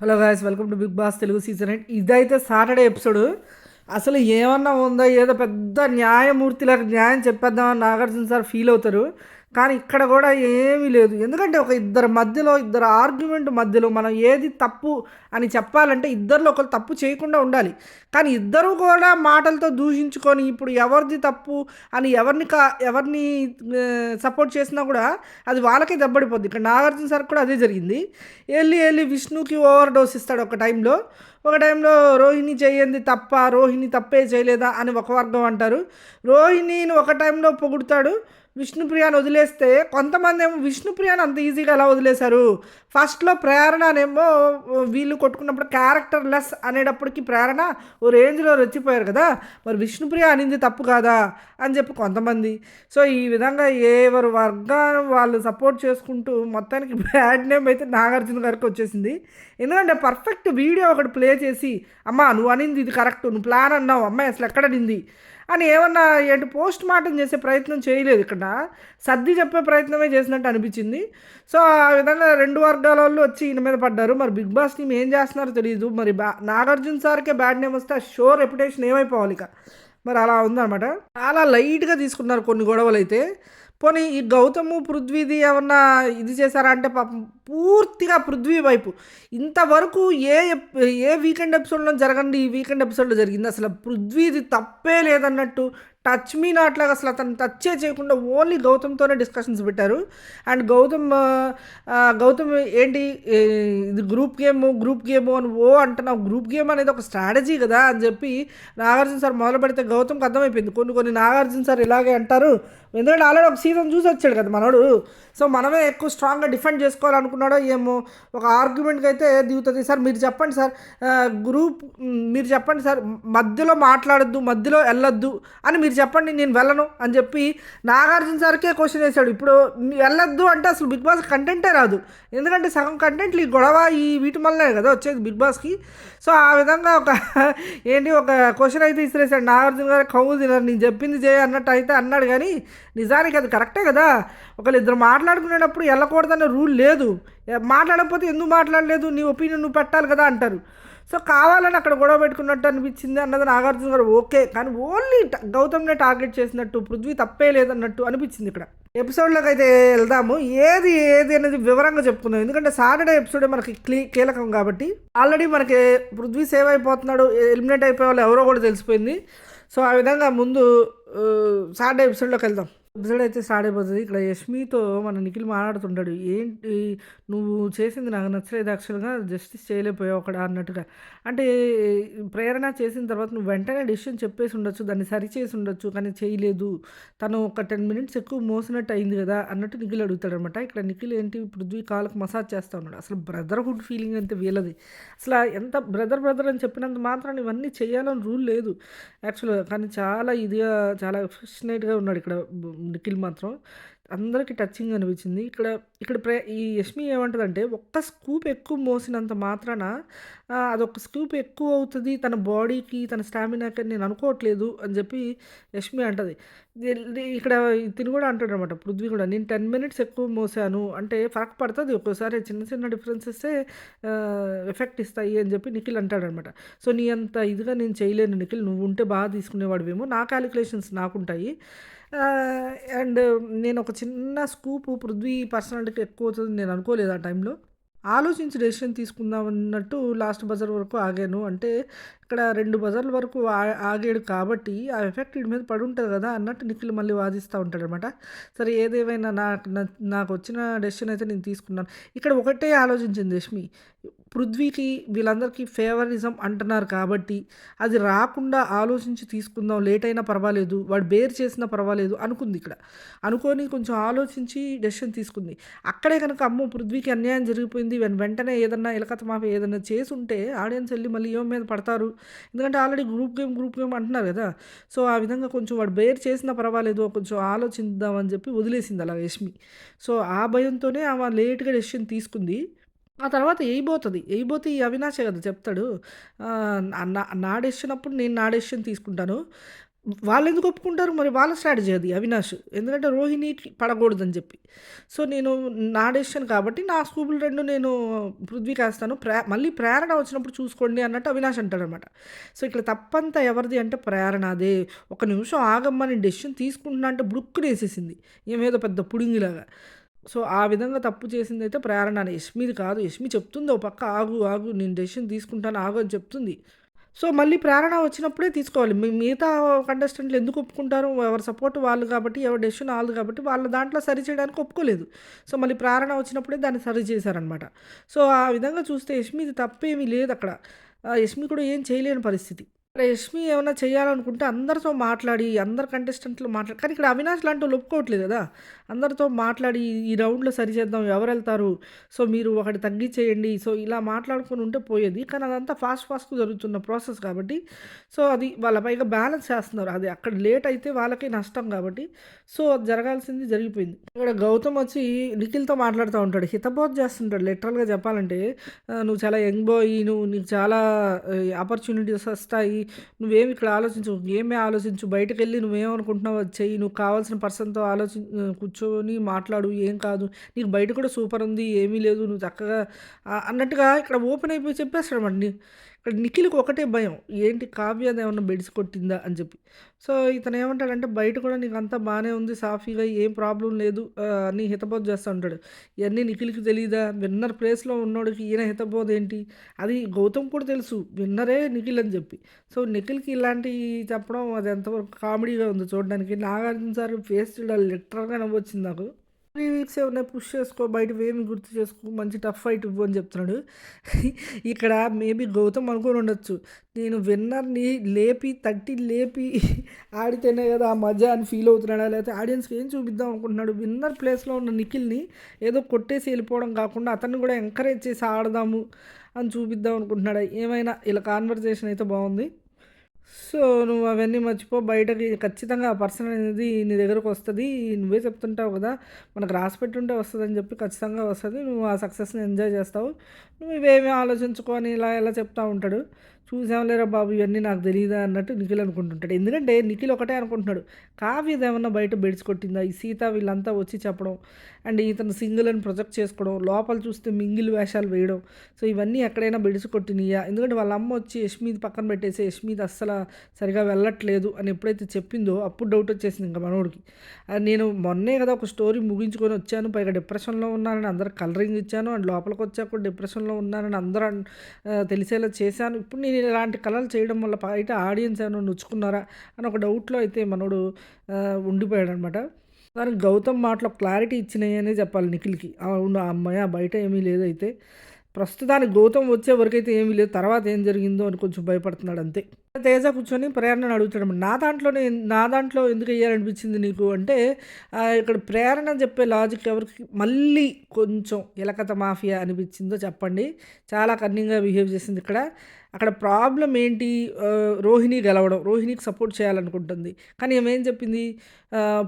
Hello guys, welcome to Bigg Boss Telugu season 8. ఇదైతే Saturday episode. అసలు ఏమన్నా ఉందా, ఏదో పెద్ద న్యాయమూర్తిలాగా న్యాయం చెప్పేద్దామని నాగార్జున సార్ ఫీల్ అవుతారు. కానీ ఇక్కడ కూడా ఏమీ లేదు. ఎందుకంటే ఒక ఇద్దరు మధ్యలో, ఇద్దరు ఆర్గ్యుమెంట్ మధ్యలో మనం ఏది తప్పు అని చెప్పాలంటే ఇద్దరిలో ఒకరు తప్పు చేయకుండా ఉండాలి. కానీ ఇద్దరు కూడా మాటలతో దూషించుకొని ఇప్పుడు ఎవరిది తప్పు అని ఎవరిని సపోర్ట్ చేసినా కూడా అది వాళ్ళకే దెబ్బడిపోద్ది. ఇక్కడ నాగార్జున సార్ కూడా అదే జరిగింది. వెళ్ళి విష్ణుకి ఓవర్ డోస్ ఇస్తాడు ఒక టైంలో రోహిణి చేయంది తప్ప, రోహిణి తప్పే చేయలేదా అని ఒక వర్గం అంటారు. రోహిణిని ఒక టైంలో పొగుడుతాడు. విష్ణుప్రియని వదిలేస్తే కొంతమంది ఏమో విష్ణుప్రియని అంత ఈజీగా ఎలా వదిలేశారు, ఫస్ట్లో ప్రేరణనేమో వీళ్ళు కొట్టుకున్నప్పుడు క్యారెక్టర్ లెస్ అనేటప్పటికి ప్రేరణ ఓ రేంజ్లో రెచ్చిపోయారు కదా, మరి విష్ణుప్రియ అనింది తప్పు కాదా అని చెప్పి కొంతమంది. సో ఈ విధంగా ఎవరు వర్గాన్ని వాళ్ళు సపోర్ట్ చేసుకుంటూ మొత్తానికి బ్యాడ్ నేమ్ అయితే నాగార్జున గారికి వచ్చేసింది. ఎందుకంటే పర్ఫెక్ట్ వీడియో ఒకటి ప్లే చేసి, అమ్మా నువ్వు అనింది ఇది కరెక్ట్, నువ్వు ప్లాన్ అన్నావు, అమ్మాయి అసలు ఎక్కడనింది అని ఏమన్నా పోస్ట్ మార్టం చేసే ప్రయత్నం చేయలేదు. ఇక్కడ సర్ది చెప్పే ప్రయత్నమే చేసినట్టు అనిపించింది. సో ఆ విధంగా రెండు వర్గాల వాళ్ళు వచ్చి ఈయన మీద పడ్డారు. మరి బిగ్ బాస్ టీమ్ ఏం చేస్తున్నారో తెలియదు. మరి నాగార్జున సార్కే బ్యాడ్ నేమ్ వస్తే ఆ షో రెప్యుటేషన్ ఏమైపోవాలి ఇక. మరి అలా ఉందన్నమాట. చాలా లైట్గా తీసుకున్నారు కొన్ని గొడవలు అయితే. పోనీ ఈ గౌతము పృథ్వీది ఏమన్నా ఇది చేశారా అంటే పాపం పూర్తిగా పృథ్వీ వైపు ఇంతవరకు ఏ వీకెండ్ ఎపిసోడ్లో జరగండి ఈ వీకెండ్ ఎపిసోడ్లో జరిగింది. అసలు పృథ్వీది తప్పే లేదన్నట్టు టచ్ మీ నాట్లాగా అసలు అతను టచ్చే చేయకుండా ఓన్లీ గౌతమ్తోనే డిస్కషన్స్ పెట్టారు. అండ్ గౌతమ్ ఏంటి ఇది గ్రూప్ గేమ్ అని అంటున్నావు, గ్రూప్ గేమ్ అనేది ఒక స్ట్రాటజీ కదా అని చెప్పి నాగార్జున సార్ మొదలు పెడితే గౌతమ్కి అర్థమైపోయింది. కొన్ని నాగార్జున సార్ ఇలాగే అంటారు, ఎందుకంటే ఆల్రెడీ ఒక సీజన్ చూసి వచ్చాడు కదా మనోడు. సో మనమే ఎక్కువ స్ట్రాంగ్గా డిఫెండ్ చేసుకోవాలనుకున్నాడో ఏమో. ఒక ఆర్గ్యుమెంట్కి అయితే దిగుతుంది. సార్ మీరు చెప్పండి సార్, మీరు చెప్పండి సార్, మధ్యలో మాట్లాడొద్దు, మధ్యలో వెళ్ళొద్దు అని మీరు చెప్పండి, నేను వెళ్ళను అని చెప్పి నాగార్జున సార్కే క్వశ్చన్ వేశాడు. ఇప్పుడు వెళ్ళొద్దు అంటే అసలు బిగ్ బాస్ కంటెంటే రాదు. ఎందుకంటే సగం కంటెంట్లు ఈ గొడవ ఈ వీటి వల్లనే కదా వచ్చేది బిగ్ బాస్కి. సో ఆ విధంగా ఒక క్వశ్చన్ అయితే ఇసిరేసాడు నాగార్జున గారు. కవ్వు తినారు, నేను చెప్పింది చేయ అన్నట్టు అయితే అన్నాడు. కానీ నిజానికి అది కరెక్టే కదా. ఒకళ్ళిద్దరు మాట్లాడుకునేటప్పుడు వెళ్ళకూడదనే రూల్ లేదు. మాట్లాడకపోతే ఎందుకు మాట్లాడలేదు, నీ ఒపీనియన్ నువ్వు పెట్టాలి కదా అంటారు. సో కావాలని అక్కడ గొడవ పెట్టుకున్నట్టు అనిపించింది అన్నది నాగార్జున గారు ఓకే. కానీ ఓన్లీ గౌతమ్నే టార్గెట్ చేసినట్టు, పృథ్వీ తప్పే లేదన్నట్టు అనిపించింది. ఇక్కడ ఎపిసోడ్లోకి అయితే వెళ్దాము. ఏది అనేది వివరంగా చెప్పుకుందాం. ఎందుకంటే సాటర్డే ఎపిసోడే మనకి కీలకం కాబట్టి. ఆల్రెడీ మనకి పృథ్వీ సేవ్ అయిపోతున్నాడు, ఎలిమినేట్ అయిపోయే వాళ్ళు ఎవరో కూడా తెలిసిపోయింది. సో ఆ విధంగా ముందు సాటర్డే ఎపిసోడ్లోకి వెళ్దాం. ఎపిసోడ్ అయితే స్టార్ట్ అయిపోతుంది. ఇక్కడ యష్మితో మన నిఖిల్ మాట్లాడుతుంటాడు. ఏంటి నువ్వు చేసింది నాకు నచ్చలేదు, యాక్చువల్గా జస్టిస్ చేయలేకపోయావు అక్కడ అన్నట్టుగా. అంటే ప్రేరణ చేసిన తర్వాత నువ్వు వెంటనే డెసిషన్ చెప్పేసి ఉండొచ్చు, దాన్ని సరిచేసి ఉండొచ్చు, కానీ చేయలేదు. తను ఒక 10 minutes ఎక్కువ మోసినట్టు అయింది కదా అన్నట్టు నిఖిల్ అడుగుతాడు అనమాట. ఇక్కడ నిఖిల్ ఏంటి పృథ్వీ కాళ్ళకు మసాజ్ చేస్తూ ఉన్నాడు. అసలు బ్రదర్హుడ్ ఫీలింగ్ అంతే వీళ్ళది. అసలు ఎంత బ్రదర్ అని చెప్పినంత మాత్రం ఇవన్నీ చేయాలని రూల్ లేదు యాక్చువల్గా. కానీ చాలా ఇదిగా, చాలా ఎఫెక్షనేట్గా ఉన్నాడు ఇక్కడ నిఖిల్ మాత్రం. అందరికీ టచింగ్ అనిపించింది. ఈ యష్మి ఏమంటుందంటే ఒక్క స్కూప్ ఎక్కువ మోసినంత మాత్రాన అదొక స్కూప్ ఎక్కువ అవుతుంది తన బాడీకి, తన స్టామినాకి నేను అనుకోవట్లేదు అని చెప్పి యష్మి అంటుంది. ఇక్కడ తిని కూడా అంటాడు అనమాట పృథ్వీ కూడా, నేను 10 minutes ఎక్కువ మోసాను అంటే ఫరక్ పడుతుంది ఒక్కోసారి, చిన్న డిఫరెన్సెస్సే ఎఫెక్ట్ ఇస్తాయి అని చెప్పి నిఖిల్ అంటాడనమాట. సో నీ అంత ఇదిగా నేను చేయలేను నిఖిల్, నువ్వు ఉంటే బాగా తీసుకునేవాడివేమో, నా క్యాలిక్యులేషన్స్ నాకుంటాయి. అండ్ నేను ఒక చిన్న స్కూప్ పృథ్వీ పర్సనాలిటీకి ఎక్కువ అవుతుంది నేను అనుకోలేదు ఆ టైంలో. ఆలోచించి డెసిషన్ తీసుకుందాం అన్నట్టు లాస్ట్ బజర్ వరకు ఆగాను. అంటే ఇక్కడ 2 బజర్ల వరకు ఆగాడు కాబట్టి ఆ ఎఫెక్ట్ వీడి మీద పడి ఉంటుంది కదా అన్నట్టు నిఖిల్ మళ్ళీ వాదిస్తూ ఉంటాడనమాట. సరే ఏదేమైనా నాకు వచ్చిన డెసిషన్ అయితే నేను తీసుకున్నాను. ఇక్కడ ఒకటే ఆలోచించింది యష్మి, పృథ్వీకి వీళ్ళందరికీ ఫేవరిజం అంటున్నారు కాబట్టి అది రాకుండా ఆలోచించి తీసుకుందాం, లేట్ అయినా పర్వాలేదు, వాడు బేర్ చేసినా పర్వాలేదు అనుకుంది. ఇక్కడ అనుకొని కొంచెం ఆలోచించి డెసిషన్ తీసుకుంది. అక్కడే కనుక అమ్మో పృథ్వీకి అన్యాయం జరిగిపోయింది, వెంటనే ఏదన్నా ఇలకత మాఫీ ఏదైనా చేసి ఉంటే ఆడియన్స్ వెళ్ళి మళ్ళీ ఏం మీద పడతారు, ఎందుకంటే ఆల్రెడీ గ్రూప్ గేమ్ అంటున్నారు కదా. సో ఆ విధంగా కొంచెం వాడు బేర్ చేసినా పర్వాలేదు, కొంచెం ఆలోచిద్దామని చెప్పి వదిలేసింది అలా యష్మి. సో ఆ భయంతోనే ఆమె లేట్గా డెసిషన్ తీసుకుంది. ఆ తర్వాత ఎయిబోతే ఈ అవినాషే కదా చెప్తాడు, నా డెసిషన్ అప్పుడు నేను నా డెసిషన్ తీసుకుంటాను, వాళ్ళెందుకు ఒప్పుకుంటారు? మరి వాళ్ళ స్ట్రాటజీ అది అవినాష్. ఎందుకంటే రోహిణికి పడకూడదని చెప్పి. సో, నేను నా డెసిషన్ కాబట్టి నా స్కూపులు 2 నేను పృథ్వీకేస్తాను. మళ్ళీ ప్రేరణ వచ్చినప్పుడు చూసుకోండి అన్నట్టు అవినాష్ అంటాడనమాట. సో, ఇక్కడ తప్పంతా ఎవరిది అంటే ప్రేరణదే. ఒక నిమిషం ఆగమ్మా నేను డెసిషన్ తీసుకుంటున్నా అంటే బుడుక్కునేసేసింది. ఈమేదో పెద్ద పుడింగిలాగా. సో, ఆ విధంగా తప్పు చేసిందైతే ప్రేరణనే. యష్మిది కాదు. యష్మి చెప్తుంది ఓ పక్క ఆగు, ఆగు నేను డెసిషన్ తీసుకుంటాను ఆగు అని చెప్తుంది. సో, మళ్ళీ ప్రేరణ వచ్చినప్పుడే తీసుకోవాలి. మిగతా కంటెస్టెంట్లు ఎందుకు ఒప్పుకుంటారు? ఎవరి సపోర్ట్ వాళ్ళు కాబట్టి, ఎవరి డెసిషన్ ఆళ్ళది కాబట్టి, వాళ్ళ దాంట్లో సరి చేయడానికి ఒప్పుకోలేదు. సో, మళ్ళీ ప్రేరణ వచ్చినప్పుడే దాన్ని సరి చేశారనమాట. సో, ఆ విధంగా చూస్తే యష్మిది తప్పేమీ లేదక్కడ. యష్మి కూడా ఏం చేయలేని పరిస్థితి. ఇక్కడ యష్మి ఏమన్నా చేయాలనుకుంటే అందరితో మాట్లాడి, అందరు కంటెస్టెంట్లు కానీ ఇక్కడ అవినాష్ లాంటోళ్ళు ఒప్పుకోవట్లేదు గదా! అందరితో మాట్లాడి ఈ రౌండ్‌లో సరిచేద్దాం ఎవరెళ్తారు? సో, మీరు ఒకటి తగ్గిచ్చేయండి. సో, ఇలా మాట్లాడుకొని ఉంటే పోయేది. కానీ అదంతా ఫాస్ట్‌గా జరుగుతున్న ప్రాసెస్ కాబట్టి, సో, అది వాళ్ళ పైగా బ్యాలెన్స్ చేస్తున్నారు. అది అక్కడ లేట్ అయితే వాళ్ళకే నష్టం కాబట్టి, సో, అది జరగాల్సింది జరిగిపోయింది. ఇక్కడ గౌతమ్ వచ్చి నిఖిల్‌తో మాట్లాడుతా ఉంటాడు. హితబోధ చేస్తుంటాడు లిటరల్‌గా చెప్పాలంటే. నువ్వు చాలా యంగ్ బాయ్, నీకు చాలా ఆపర్చునిటీస్ వస్తాయి. నువ్వేమి ఇక్కడ ఆలోచించకు. గేమే ఆలోచించు. బయటకెళ్ళి నువ్వేమనుకుంటున్నావో అది చెయ్యి. నువ్వు కావాల్సిన పర్సన్‌తో కూర్చొని మాట్లాడు. ఏం కాదు. నీకు బయట కూడా సూపర్ ఉంది. ఏమీ లేదు. నువ్వు చక్కగా అన్నట్టుగా ఇక్కడ ఓపెన్ అయిపోయి చెప్పేస్తాడన్నమాట. ఇక్కడ నిఖిల్‌కి ఒకటే భయం. ఏంటి కావ్యదేమన్నా బెడిసి కొట్టిందా అని చెప్పి. సో, ఇతను ఏమంటాడంటే బయట కూడా నీకంతా బానే ఉంది. సాఫీగా ఏం ప్రాబ్లమ్ లేదు అని హితబోధ చేస్తా ఉంటాడు. ఇయన్నీ నిఖిల్‌కి తెలీదా? విన్నర్ ప్లేస్‌లో ఉన్నోడికి ఈయన హితబోధ ఏంటి? అది గౌతమ్ కూడా తెలుసు. విన్నరే నిఖిల్ అని చెప్పి. సో, నిఖిల్‌కి ఇలాంటియి చెప్పడం అది ఎంతవరకు కామెడీగా ఉంది చూడడానికి. నాగార్జున సార్ ఫేస్ చూడాలి లిటరల్‌గా నవ్వొచ్చింది నాకు. 3 వీక్స్ ఏమన్నా పుష్ చేసుకో, బయటవేమి గుర్తు చేసుకో, మంచి టఫ్ ఫైట్ ఇవ్వు అని చెప్తున్నాడు. ఇక్కడ మేబీ గౌతమ్ అనుకోని ఉండొచ్చు. నేను విన్నర్‌ని తట్టి లేపి ఆడితేనే కదా ఆ మజా అని ఫీల్ అవుతున్నాడా? లేకపోతే ఆడియన్స్‌కి ఏం చూపిద్దాం అనుకుంటున్నాడు? విన్నర్ ప్లేస్‌లో ఉన్న నిఖిల్‌ని ఏదో కొట్టేసి వెళ్ళిపోవడం కాకుండా అతన్ని కూడా ఎంకరేజ్ చేసి ఆడదాము అని చూపిద్దాం అనుకుంటున్నాడా? ఏమైనా ఇలా కాన్వర్జేషన్ అయితే బాగుంది. సో, నువ్వు అవన్నీ మర్చిపో. బయటకి ఖచ్చితంగా ఆ పర్సన్ అనేది నీ దగ్గరకొస్తది. నువ్వే చెప్తుంటావు గదా! మనకు రాసిపెట్టుంటే వస్తదని చెప్పి ఖచ్చితంగా వస్తది. నువ్వు ఆ సక్సెస్‌ని ఎంజాయ్ చేస్తావు. నువ్వు ఇవేమీ ఆలోచించుకో అని ఇలా చెప్తా ఉంటాడు. చూసాంలేరా బాబు ఇవన్నీ నాకు తెలీదా అన్నట్టు నిఖిల్ అనుకుంటుంటాడు. ఎందుకంటే నిఖిల్ ఒకటే అనుకుంటున్నాడు. కావ్యదేమన్నా బయట బెడిసి కొట్టిందా? ఈ సీత వీళ్ళంతా వచ్చి చెప్పడం అండ్ ఇతను సింగిల్ అని ప్రొజెక్ట్ చేసుకోవడం, లోపల చూస్తే మింగిల్ వేషాలు వేయడం. సో, ఇవన్నీ ఎక్కడైనా బెడిసి కొట్టినయా? ఎందుకంటే వాళ్ళ అమ్మ వచ్చి యష్మిది పక్కన పెట్టేసి యష్మిది అస్సలు సరిగా వెళ్ళట్లేదు అని ఎప్పుడైతే చెప్పిందో అప్పుడు డౌట్ వచ్చేసింది ఇంకా మనోడికి. నేను మొన్నే కదా ఒక స్టోరీ ముగించుకొని వచ్చాను. పైగా డిప్రెషన్‌లో ఉన్నానని అందరికి కలరింగ్ ఇచ్చాను. అండ్ లోపలికి వచ్చాక కూడా డిప్రెషన్‌లో ఉన్నానని అందరూ తెలిసేలా చేశాను. ఇప్పుడు నేను ఇలాంటి కలలు చేయడం వల్ల బయట ఆడియన్స్ ఏమైనా నొచ్చుకున్నారా అని ఒక డౌట్‌లో అయితే మనోడు ఉండిపోయాడనమాట. దానికి గౌతమ్ మాటలో క్లారిటీ ఇచ్చినాయనే చెప్పాలి నిఖిల్‌కి. అవును హమ్మయ్య! బయట ఏమీ లేదైతే. ప్రస్తుతానికి గౌతమ్ వచ్చే వరకైతే ఏమీ లేదు. తర్వాత ఏం జరిగిందో అని కొంచెం భయపడుతున్నాడు అంతే. తేజ కూర్చొని ప్రేరణని అడుగుతాడన్నమాట. నా దాంట్లో ఎందుకు ఎయ్యాలనిపించింది నీకు అంటే ఇక్కడ ప్రేరణ చెప్పే లాజిక్ ఎవరికి మళ్ళీ కొంచెం ఎలకత మాఫియా అనిపించిందో చెప్పండి. చాలా కన్నింగ్‌గా బిహేవ్ చేసింది ఇక్కడ. అక్కడ ప్రాబ్లమ్ ఏంటి? రోహిణి గెలవడం. రోహిణికి సపోర్ట్ చేయాలనుకుంటుంది. కానీ ఈమె ఏం చెప్పింది?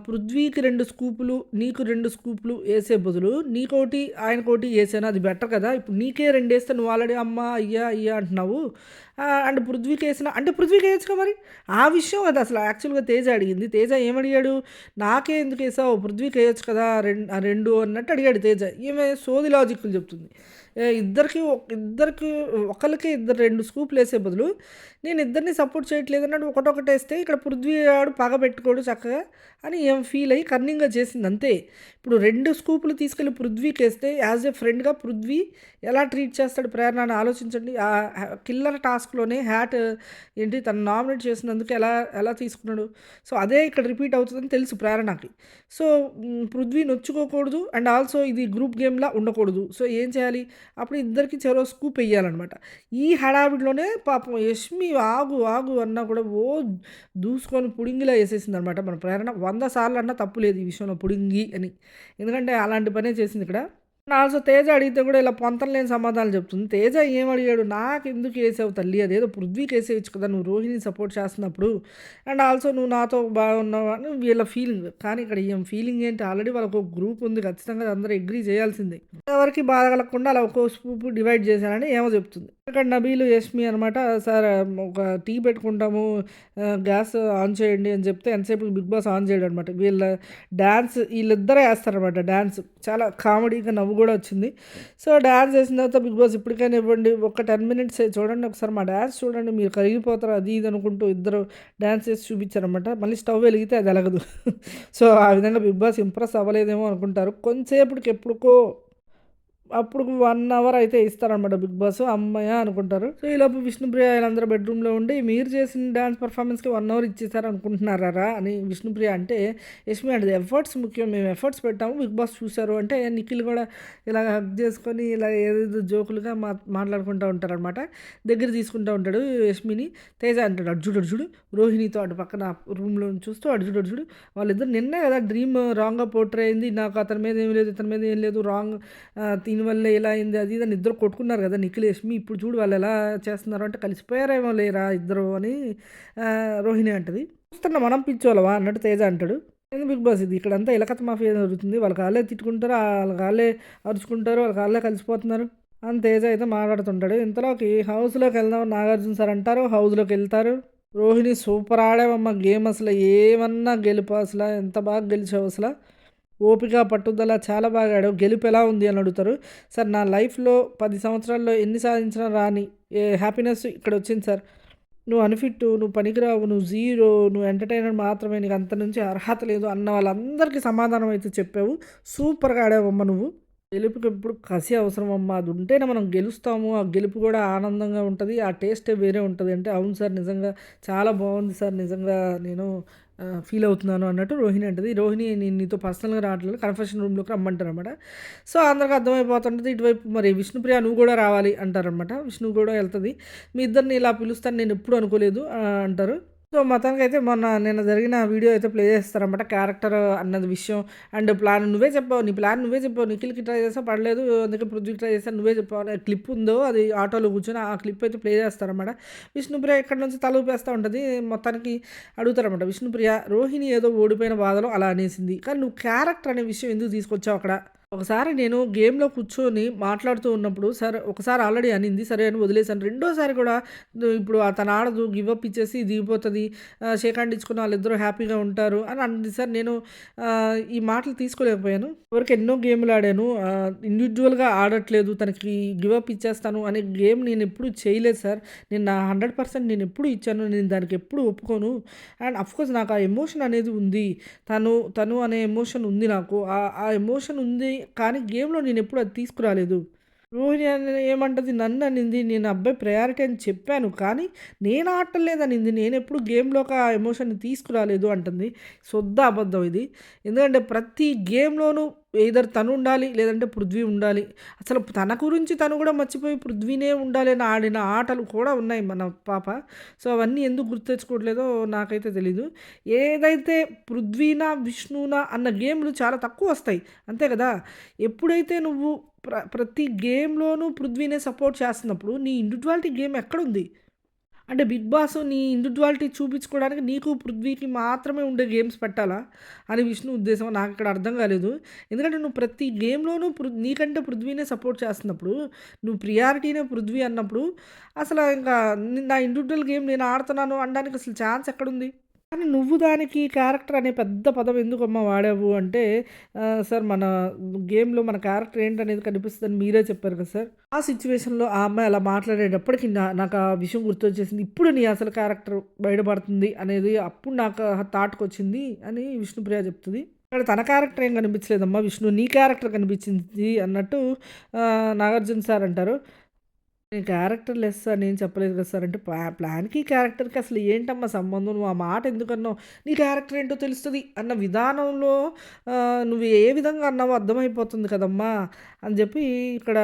పృథ్వీకి 2 స్కూపులు, నీకు 2 స్కూపులు ఏసే బదులు నీకోటి, ఆయనకోటి ఏసాను అది బెటర్ కదా! ఇప్పుడు నీకే 2 ఏస్తే నువ్వు ఆల్రెడీ అమ్మ, అయ్యా అంటున్నావు. అండ్ పృథ్వీకేసిన అంటే పృథ్వీకేయొచ్చుగా మరి. ఆ విషయం అది అసలు యాక్చువల్‌గా తేజ అడిగింది. తేజ ఏమడిగాడు? నాకే ఎందుకేసావు? పృథ్వీకేయొచ్చు కదా! 2 అన్నట్టు అడిగాడు తేజ. ఈమె సోది లాజిక్‌లు చెప్తుంది. ఇద్దరికి ఒకళ్ళకే 2 స్కూప్‌లేసే బదులు నేను ఇద్దరిని సపోర్ట్ చేయట్లేదన్నట్టు ఒకటొకటేస్తే ఇక్కడ పృథ్వీ ఆడు పగ పెట్టుకోడు చక్కగా అని ఏం ఫీల్ అయ్యి కన్నింగ్‌గా చేసింది అంతే. ఇప్పుడు 2 స్కూపులు తీసుకెళ్ళి పృథ్వీకేస్తే యాజ్ ఎ ఫ్రెండ్‌గా పృథ్వీ ఎలా ట్రీట్ చేస్తాడు ప్రేరణ అని ఆలోచించండి. కిల్లర్ టాస్క్‌లోనే ఏంటి తను నామినేట్ చేసినందుకు ఎలా ఎలా తీసుకున్నాడు. సో, అదే ఇక్కడ రిపీట్ అవుతుందని తెలుసు ప్రేరణకి. సో, పృథ్వీ నొచ్చుకోకూడదు అండ్ ఆల్సో ఇది గ్రూప్ గేమ్‌లా ఉండకూడదు. సో, ఏం చేయాలి? అప్పుడు ఇద్దరికి చెరో స్కూప్ ఎయ్యాలనమాట. ఈ హడావిడిలోనే పాపం యష్మి ఆగు అన్నా కూడా దూసుకొని పుడింగిలా ఏసేసిందనమాట మన ప్రేరణ. 100 సార్లు అన్నా తప్పు లేదు ఈ విషయంలో పుడింగి అని. ఎందుకంటే అలాంటి పనే చేసింది ఇక్కడ. ఆల్సో తేజ అడిగితే కూడా ఇలా పొంతన లేని సమాధానాలు చెప్తుంది. తేజ ఏమడిగాడు? "నాకెందుకు ఏసావు తల్లి? అదేదో పృథ్వీకి ఏసేయొచ్చు కదా! నువ్వు రోహిణిని సపోర్ట్ చేస్తున్నప్పుడు. అండ్ ఆల్సో నువ్వు నాతో బాగున్నావు" అని వీళ్ళ ఫీలింగ్. కానీ ఇక్కడ ఈమె ఫీలింగ్ ఏంటి? ఆల్రెడీ వాళ్ళకొక గ్రూప్ ఉంది. ఖచ్చితంగా అందరూ అగ్రీ చేయాల్సిందే. ఎవరికీ బాధ కలగకుండా అలా ఒక్కో గ్రూప్ డివైడ్ చేశానని ఏమో చెప్తుంది. ఇక్కడ నబీలు, యష్మి అనమాట "సార్ ఒక టీ పెట్టుకుంటాము. గ్యాస్ ఆన్ చేయండి" అని చెప్తే ఎంతసేపు బిగ్ బాస్ ఆన్ చేయడనమాట. వీళ్ళ డాన్స్ వీళ్ళిద్దరే ఏస్తారనమాట డాన్స్. చాలా కామెడీగా నవ్వు కూడా వచ్చింది. సో, డాన్స్ ఏసిన తర్వాత బిగ్ బాస్ ఇప్పటికైనా ఇవ్వండి. ఒక 10 మినిట్సే చూడండి ఒకసారి మా డాన్స్ చూడండి మీరు కరిగిపోతారు అది ఇది అనుకుంటూ ఇద్దరు డాన్స్ చేసి చూపించారనమాట. మళ్ళీ స్టవ్ వెలిగితే అది ఎలగదు. సో, ఆ విధంగా బిగ్ బాస్ ఇంప్రెస్ అవ్వలేదేమో అనుకుంటారు. కొంతసేపటికి ఎప్పుడుకో అప్పుడు 1 అవర్ అయితే ఇస్తారనమాట బిగ్ బాస్. హమ్మయ్య! అనుకుంటారు. సో, ఈలోపు విష్ణుప్రియ వీళ్ళందరూ బెడ్‌రూమ్‌లో ఉండి మీరు చేసిన డాన్స్ పెర్ఫార్మన్స్‌కి 1 అవర్ ఇచ్చేసారు అనుకుంటున్నారా అని విష్ణుప్రియ అంటే, యష్మి అంటది ఎఫర్ట్స్ ముఖ్యం. మేము ఎఫర్ట్స్ పెట్టాము. బిగ్ బాస్ చూసారు అంటే నిఖిల్ కూడా ఇలా హగ్ చేసుకొని ఇలా ఏదేదో జోకులుగా మాట్లాడుకుంటూ ఉంటారనమాట. దగ్గర తీసుకుంటూ ఉంటాడు యష్మిని. తేజ అంటాడు అటు చూడు, అటు చూడు రోహిణితో అటు పక్కన రూమ్‌లో చూస్తూ అటు చూడు, అటు చూడు వాళ్ళిద్దరు నిన్నే కదా డ్రీమ్ రాంగ్‌గా పోర్ట్రే అయింది. నాకు అతని మీద ఏమి లేదు, ఇతని మీద ఏం లేదు రాంగ్ దీనివల్ల ఇలా అయింది అది ఇది అని ఇద్దరు కొట్టుకున్నారు కదా నిఖిల్ యష్మి. ఇప్పుడు చూడు వాళ్ళు ఎలా చేస్తున్నారు అంటే కలిసిపోయారేమో లేరా ఇద్దరు అని రోహిణి అంటది. చూస్తున్నా మనం పిచ్చోళ్ళవా అన్నట్టు తేజ అంటాడు. ఏంది బిగ్ బాస్ ఇది ఇక్కడంతా ఇలకత మాఫియా జరుగుతుంది. వాళ్ళ కాళ్ళే తిట్టుకుంటారు, వాళ్ళ కాళ్ళే అరుచుకుంటారు, వాళ్ళ కాళ్ళే కలిసిపోతున్నారు అని తేజ అయితే మాట్లాడుతుంటాడు. ఇంతలోకి హౌస్లోకి వెళ్దాం నాగార్జున సార్ అంటారు. హౌస్లోకి వెళ్తారు. రోహిణి సూపర్ ఆడావమ్మ గేమ్ అసలు ఏమన్నా గెలుపు అసలు ఎంత బాగా గెలిచావు అసలు ఓపిక, పట్టుదల చాలా బాగా ఆడావు. గెలుపు ఎలా ఉంది అని అడుగుతారు. సార్ నా లైఫ్‌లో 10 సంవత్సరాల్లో ఎన్ని సాధించినా రాని హ్యాపీనెస్ ఇక్కడొచ్చింది సార్. నువ్వు అన్‌ఫిట్టు, నువ్వు పనికిరావు, నువ్వు జీరో, నువ్వు ఎంటర్‌టైనర్ మాత్రమే నీకు అంత నుంచి అర్హత లేదు అన్న వాళ్ళందరికీ సమాధానం అయితే చెప్పావు. సూపర్‌గా ఆడావమ్మ నువ్వు. గెలుపుకి ఎప్పుడు కసి అవసరం అమ్మా. అది ఉంటేనే మనం గెలుస్తాము. ఆ గెలుపు కూడా ఆనందంగా ఉంటది. ఆ టేస్టే వేరే ఉంటది. అంటే అవును సార్ నిజంగా చాలా బాగుంది సార్. నిజంగా నేను ఫీల్ అవుతున్నాను అన్నట్టు రోహిణి అంటది. రోహిణి నేను నీతో పర్సనల్‌గా రావట్లేదు. కన్ఫెషన్ రూమ్‌లోకి రమ్మంటారనమాట. సో, అందరికి అర్థమైపోతుంటది. ఇటువైపు మరి విష్ణుప్రియ నువ్వు కూడా రావాలి అంటారనమాట. విష్ణు కూడా ఎళ్తది. మీ ఇద్దరిని ఇలా పిలుస్తాను నేను ఎప్పుడు అనుకోలేదు అంటారు. సో, మొత్తానికైతే మొన్న నిన్న జరిగిన వీడియో అయితే ప్లే చేస్తారనమాట. క్యారెక్టర్ అన్నది విషయం అండ్ ప్లాన్ నువ్వే చెప్పావు. నీ ప్లాన్ నువ్వే చెప్పావు. నిఖిల్‌కి ట్రై చేసావు పడలేదు. అందుకే పృథ్వీకి ట్రై చేశాను. నువ్వే చెప్పావు అనే క్లిప్ ఉందో అది ఆటోలో కూర్చొని ఆ క్లిప్ అయితే ప్లే చేస్తారనమాట. విష్ణుప్రియ ఇక్కడి నుంచి తల ఊపేస్తా ఉంటది. మొత్తానికి అడుగుతారనమాట. విష్ణుప్రియ రోహిణి ఏదో ఓడిపోయిన బాధలో అలా అనేసింది. కానీ నువ్వు క్యారెక్టర్ అనే విషయం ఎందుకు తీసుకొచ్చావు అక్కడ? ఒకసారి నేను గేమ్‌లో కూర్చొని మాట్లాడుతూ ఉన్నప్పుడు సరే ఒకసారి ఆల్రెడీ అనింది. సరే అని వదిలేసాను. రెండోసారి కూడా ఇప్పుడు తను ఆడదు గివ్ అప్ ఇచ్చేసి దిగిపోతది. షేక్ హ్యాండ్ ఇచ్చుకుని వాళ్ళిద్దరూ హ్యాపీగా ఉంటారు అని అంది. సార్ నేను ఈ మాటలు తీసుకోలేకపోయాను. ఇప్పటివరకు ఎన్నో గేమ్‌లు ఆడాను. ఇండివిడ్యువల్‌గా ఆడట్లేదు. తనకి గివ్ అప్ ఇచ్చేస్తాను అనే గేమ్ నేను ఎప్పుడు చేయలేదు సార్. నేను నా 100% నేను ఎప్పుడు ఇచ్చాను. నేను దానికి ఎప్పుడు ఒప్పుకోను. అండ్ అఫ్‌కోర్స్ నాకు ఆ ఎమోషన్ అనేది ఉంది. తను అనే ఎమోషన్ ఉంది నాకు. ఆ ఎమోషన్ ఉంది. కానీ గేమ్‌లో నేనెప్పుడు అది తీసుకురాలేదు. రోహిణి ఏమంటది నన్ననింది. నేను అబ్బాయి ప్రయారిటీ అని చెప్పాను. కానీ నేను ఆడటం లేదనింది. నేనెప్పుడు గేమ్‌లోకి ఆ ఎమోషన్‌ని తీసుకురాలేదు అంటుంది. శుద్ధ అబద్ధం ఇది. ఎందుకంటే ప్రతి గేమ్‌లోనూ ఎయిదర్ తను ఉండాలి. లేదంటే పృథ్వీ ఉండాలి. అసలు తన గురించి తను కూడా మర్చిపోయి పృథ్వీనే ఉండాలి అని ఆడిన ఆటలు కూడా ఉన్నాయి మన పాప. సో, అవన్నీ ఎందుకు గుర్తు తెచ్చుకోవట్లేదో నాకైతే తెలీదు. ఏదైతే పృథ్వీనా, విష్ణునా అన్న గేమ్‌లు చాలా తక్కువొస్తాయి. అంతే కదా! ఎప్పుడైతే నువ్వు ప్రతి గేమ్‌లోనూ పృథ్వీనే సపోర్ట్ చేస్తున్నప్పుడు నీ ఇండివిడ్యువాలిటీ గేమ్ ఎక్కడుంది? అంటే 'బిగ్ బాస్' నీ ఇండివిడ్యువాలిటీ చూపించుకోవడానికి నీకు, పృథ్వీకి మాత్రమే ఉండే గేమ్స్ పెట్టాలా? అని విష్ణు ఉద్దేశం. నాకిక్కడ అర్థం కాలేదు. ఎందుకంటే నువ్వు ప్రతి గేమ్‌లోనూ నీకంటే పృథ్వీనే సపోర్ట్ చేస్తున్నప్పుడు, నువ్వు ప్రియారిటీనే పృథ్వీ అన్నప్పుడు అసలు ఇంకా నా ఇండివిడ్యువల్ గేమ్ నేను ఆడుతున్నాను అనడానికి అసలు ఛాన్స్ ఎక్కడుంది? కానీ నువ్వు దానికి క్యారెక్టర్ అనే పెద్ద పదం ఎందుకమ్మా వాడావు అంటే, సార్ మన గేమ్‌లో మన క్యారెక్టర్ ఏంటనేది కనిపిస్తదని మీరే చెప్పారు కదా సార్. ఆ సిట్యుయేషన్‌లో ఆ అమ్మాయి అలా మాట్లాడేటప్పటికి నాకు ఆ విషయం గుర్తొచ్చేసింది. ఇప్పుడు నీ అసలు క్యారెక్టర్ బయటపడుతుంది అనేది అప్పుడు నాకు థాట్‌కొచ్చింది అని విష్ణుప్రియ చెప్తది. ఇక్కడ తన క్యారెక్టర్ ఏం కనిపించలేదమ్మా విష్ణు నీ క్యారెక్టర్ కనిపించింది అన్నట్టు నాగార్జున సార్ అంటారు. నేను క్యారెక్టర్ లెస్ అని ఏం చెప్పలేదు కదా సార్ అంటే ప్లాన్‌కి, క్యారెక్టర్‌కి అసలు ఏంటమ్మా సంబంధం? నువ్వు ఆ మాట ఎందుకన్నావు? నీ క్యారెక్టర్ ఏంటో తెలుస్తది అన్న విధానంలో నువ్వు ఏ విధంగా అన్నావో అర్థమైపోతుంది కదమ్మా! అని చెప్పి ఇక్కడ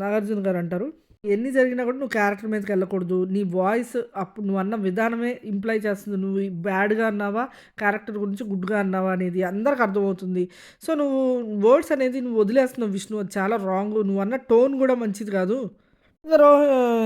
నాగార్జున గారు అంటారు. ఎన్ని జరిగినా కూడా నువ్వు క్యారెక్టర్ మీదకెళ్ళకూడదు. నీ వాయిస్ అప్పుడు నువ్వన్న విధానమే ఇంప్లై చేస్తుంది. నువ్వు బ్యాడ్‌గా అన్నావా, క్యారెక్టర్ గురించి గుడ్‌గా అన్నావా అనేది అందరికి అర్థమవుతుంది. సో, నువ్వు వర్డ్స్ అనేది నువ్వు వదిలేస్తున్నావు విష్ణు. అది చాలా రాంగు. నువ్వన్న టోన్ గూడా మంచిది కాదు. ఇంక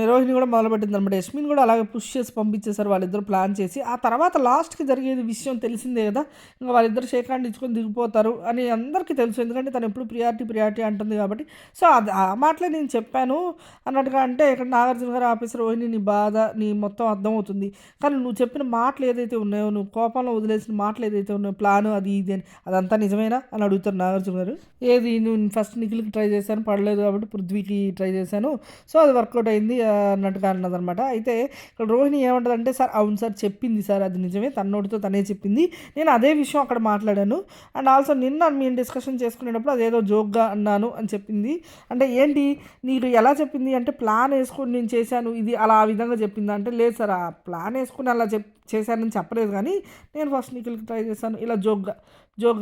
రోహిణి గూడా మొదలుపెట్టిందనమాట. యస్మిన్ గూడా అలాగే పుష్ చేసి పంపించేసారు వాళ్ళిద్దరూ ప్లాన్ చేసి. ఆ తర్వాత లాస్ట్‌కి జరిగేది విషయం తెలిసిందే గదా! ఇంక వాళ్ళిద్దరూ షేక్ హ్యాండ్ ఇచ్చుకొని దిగిపోతారు అని అందరికీ తెలుసు. ఎందుకంటే తను ఎప్పుడు ప్రియారిటీ అంటుంది గాబట్టి. సో, ఆ మాటలే నేను చెప్పాను అన్నట్టుగా అంటే ఇక్కడ నాగార్జున గారు ఆపేసి రోహిణి నీ బాధ, నీ మొత్తం అర్థమవుతుంది. కానీ నువ్వు చెప్పిన మాటలు ఏదైతే ఉన్నాయో, నువ్వు కోపంలో వదిలేసిన మాటలు ఏదైతే ఉన్నాయో ప్లాను అది ఇది అని అదంతా నిజమేనా అని అడుగుతారు నాగార్జున గారు. ఏది నువ్వు ఫస్ట్ నిఖిల్‌కి ట్రై చేశాను పడలేదు కాబట్టి పృథ్వీకి ట్రై చేశాను. సో, అది వర్కౌట్ అయింది అన్నట్టుగా అన్నదనమాట. అయితే ఇక్కడ రోహిణి ఏమంటదంటే, సార్ అవును సార్ చెప్పింది సార్ అది నిజమే. తన నోటితో తనే చెప్పింది. నేను అదే విషయం అక్కడ మాట్లాడాను. అండ్ ఆల్సో నిన్న మేము డిస్కషన్ చేసుకునేటప్పుడు అదేదో జోక్‌గా అన్నాను అని చెప్పింది. అంటే ఏంటి నీకు ఎలా చెప్పింది అంటే ప్లాన్ యేసుకొని నేను చేశాను ఇది అలా ఆ విధంగా చెప్పిందా అంటే, లేదు సార్ ఆ ప్లాన్ యేసుకొని అలా చేశానని చెప్పలేదు కానీ నేను ఫస్ట్ నిఖిల్‌కి ట్రై చేశాను ఇలా జోక్‌గా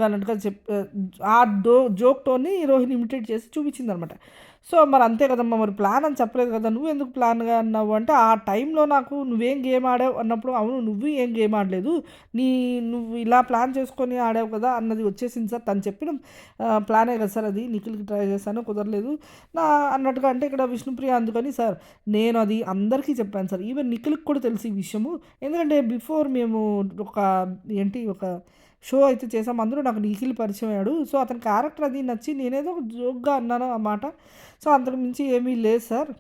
అన్నట్టుగా ఆ జోక్ టోన్‌ని రోహిణి ఇమిటేట్ చేసి చూపించిందనమాట. సో, మరి అంతే కదమ్మా! మరి ప్లాన్ అని చెప్పలేదు కదా! నువ్వెందుకు ప్లాన్‌గా అన్నావు అంటే, ఆ టైంలో నాకు నువ్వేం గేమ్ ఆడావు అన్నప్పుడు, అవును నువ్వు ఏం గేమ్ ఆడలేదు. నువ్వు ఇలా ప్లాన్ చేసుకొని ఆడావు కదా! అన్నది వచ్చేసింది సార్. తను చెప్పిన ప్లానే కదా సార్ అది. నిఖిల్‌కి ట్రై చేశాను కుదరలేదు. అన్నట్టుగా అంటే ఇక్కడ విష్ణుప్రియ అందుకని సార్ నేను అది అందరికీ చెప్పాను సార్. ఈవెన్ నిఖిల్‌కి కూడా తెలుసు ఈ విషయము. ఎందుకంటే బిఫోర్ మేము ఒక షో అయితే చేసాం. అందులో నాకు నిఖిల్ పరిచయం అయ్యాడు. సో, అతని క్యారెక్టర్ అది నచ్చి నేనేదో జోక్‌గా అన్నాను ఆ మాట. సో, అంతకు మించి ఏమీ లేదు సార్.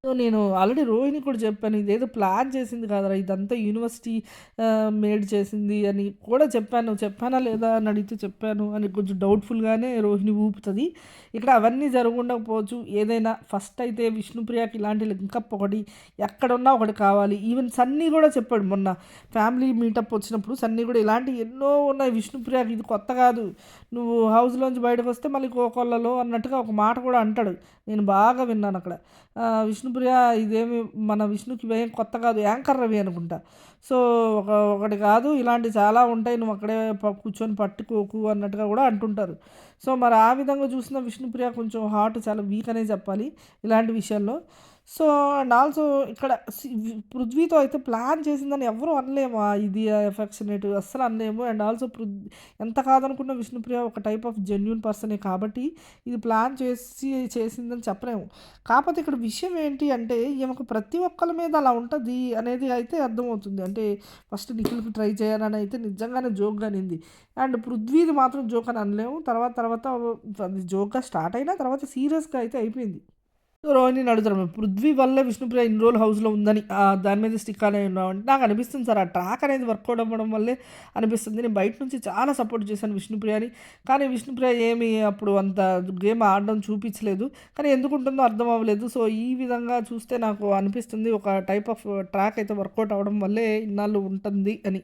సో, నేను ఆల్రెడీ రోహిణికి కూడా చెప్పాను. ఇదేదో ప్లాన్ చేసింది కాదురా! ఇదంతా యూనివర్సిటీ మేడ్ చేసింది అని కూడా చెప్పాను. చెప్పానా లేదా అని అడిగితే చెప్పాను అని కొంచెం డౌట్‌ఫుల్‌గానే రోహిణి ఊపుతది. ఇక్కడ అవన్నీ జరగకుండకపోవచ్చు. ఏదైనా ఫస్ట్ అయితే విష్ణుప్రియకి ఇలాంటి లింకప్ ఒకటి ఎక్కడున్నా ఒకటి కావాలి. ఈవెన్ సన్నీ కూడా చెప్పాడు మొన్న ఫ్యామిలీ మీటప్ వచ్చినప్పుడు సన్నీ కూడా ఇలాంటివి ఎన్నో ఉన్నాయి విష్ణుప్రియకి ఇది కొత్త కాదు. నువ్వు హౌస్‌లోంచి బయటకొస్తే మళ్ళీ కోకొల్లలో అన్నట్టుగా ఒక మాట కూడా అంటాడు. నేను బాగా విన్నాను అక్కడ. విష్ణుప్రియ ఇదేమి మన విష్ణుకి ఇవేం కొత్త కాదు యాంకర్ రవి అనుకుంటా. సో, ఒకటి కాదు ఇలాంటివి చాలా ఉంటాయి. నువ్వు అక్కడే కూర్చొని పట్టుకోకు అన్నట్టుగా కూడా అంటుంటారు. సో, మరి ఆ విధంగా చూసిన విష్ణుప్రియ కొంచెం హార్ట్ చాలా వీక్ అనే చెప్పాలి ఇలాంటి విషయాల్లో. సో, అండ్ ఆల్సో ఇక్కడ పృథ్వీతో అయితే ప్లాన్ చేసిందని ఎవ్వరు అనలేము. ఇది ఎఫెక్షనేట్ అస్సలు అనలేము. అండ్ ఆల్సో ఎంత కాదనుకున్న విష్ణుప్రియ ఒక టైప్ ఆఫ్ జెన్యూన్ పర్సనే కాబట్టి ఇది ప్లాన్ చేసిందని చెప్పలేము. కాకపోతే ఇక్కడ విషయం ఏంటి అంటే ఈమెకు ప్రతి ఒక్కళ్ళ మీద అలా ఉంటది అనేది అయితే అర్థమవుతుంది. అంటే ఫస్ట్ నిఖిల్‌కి ట్రై చేయాలని అయితే నిజంగానే జోక్‌గా అనింది. అండ్ పృథ్వీది మాత్రం జోక్ అని అనలేము. తర్వాత అది జోక్‌గా స్టార్ట్ అయినా తర్వాత సీరియస్‌గా అయితే అయిపోయింది. సో, రోహిణిని అడుగుతారు పృథ్వీ వల్లే విష్ణుప్రియ ఇన్ని రోజులు హౌస్‌లో ఉందని దాని మీద స్టిక్ అనే ఉన్నామంటే నాకు అనిపిస్తుంది సార్ ఆ ట్రాక్ అనేది వర్కౌట్ అవ్వడం వల్లే అనిపిస్తుంది. నేను బయట నుంచి చాలా సపోర్ట్ చేశాను విష్ణుప్రియని. కానీ విష్ణుప్రియ ఏమి అప్పుడు అంత గేమ్ ఆడడం చూపించలేదు. కానీ ఎందుకుంటుందో అర్థం అవ్వలేదు. సో, ఈ విధంగా చూస్తే నాకు అనిపిస్తుంది ఒక టైప్ ఆఫ్ ట్రాక్ అయితే వర్కౌట్ అవ్వడం వల్లే ఇన్నాళ్ళు ఉంటుంది అని.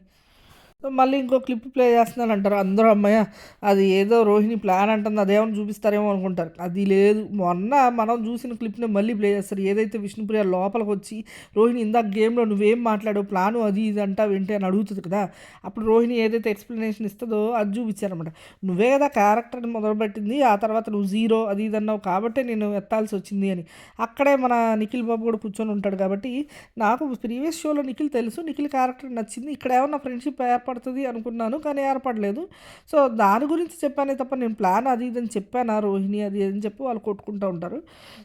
సో, మళ్ళీ ఇంకో క్లిప్ ప్లే చేస్తున్నానంటారు. అందరూ హమ్మయ్య! అది ఏదో రోహిణి ప్లాన్ అంటుంది అదేమన్నా చూపిస్తారేమో అనుకుంటారు. అది లేదు. మొన్న మనం చూసిన క్లిప్‌నే మళ్ళీ ప్లే చేస్తారు. ఏదైతే విష్ణుప్రియ లోపలికొచ్చి రోహిణి ఇందాక గేమ్‌లో నువ్వేం మాట్లాడావు ప్లాను అది ఇది అంటావేంటి అని అడుగుతది కదా! అప్పుడు రోహిణి ఏదైతే ఎక్స్‌ప్లనేషన్ ఇస్తదో అది చూపించారనమాట. నువ్వే కదా క్యారెక్టర్‌ని మొదలుపెట్టింది. ఆ తర్వాత నువ్వు జీరో అది ఇది అన్నావు కాబట్టే నేను ఎత్తాల్సొచ్చింది అని. అక్కడే మన నిఖిల్ బాబు కూడా కూర్చొని ఉంటాడు కాబట్టి నాకు ప్రీవియస్ షోలో నిఖిల్ తెలుసు. నిఖిల్ క్యారెక్టర్ నచ్చింది. ఇక్కడ ఏమన్నా ఫ్రెండ్‌షిప్ ఏర్పడుతది అనుకున్నాను. కానీ ఏర్పడలేదు. సో, దాని గురించి చెప్పానే తప్ప నేను ప్లాన్ అది ఇది అని చెప్పానా రోహిణి అది అని చెప్పి వాళ్ళు కొట్టుకుంటా ఉంటారు.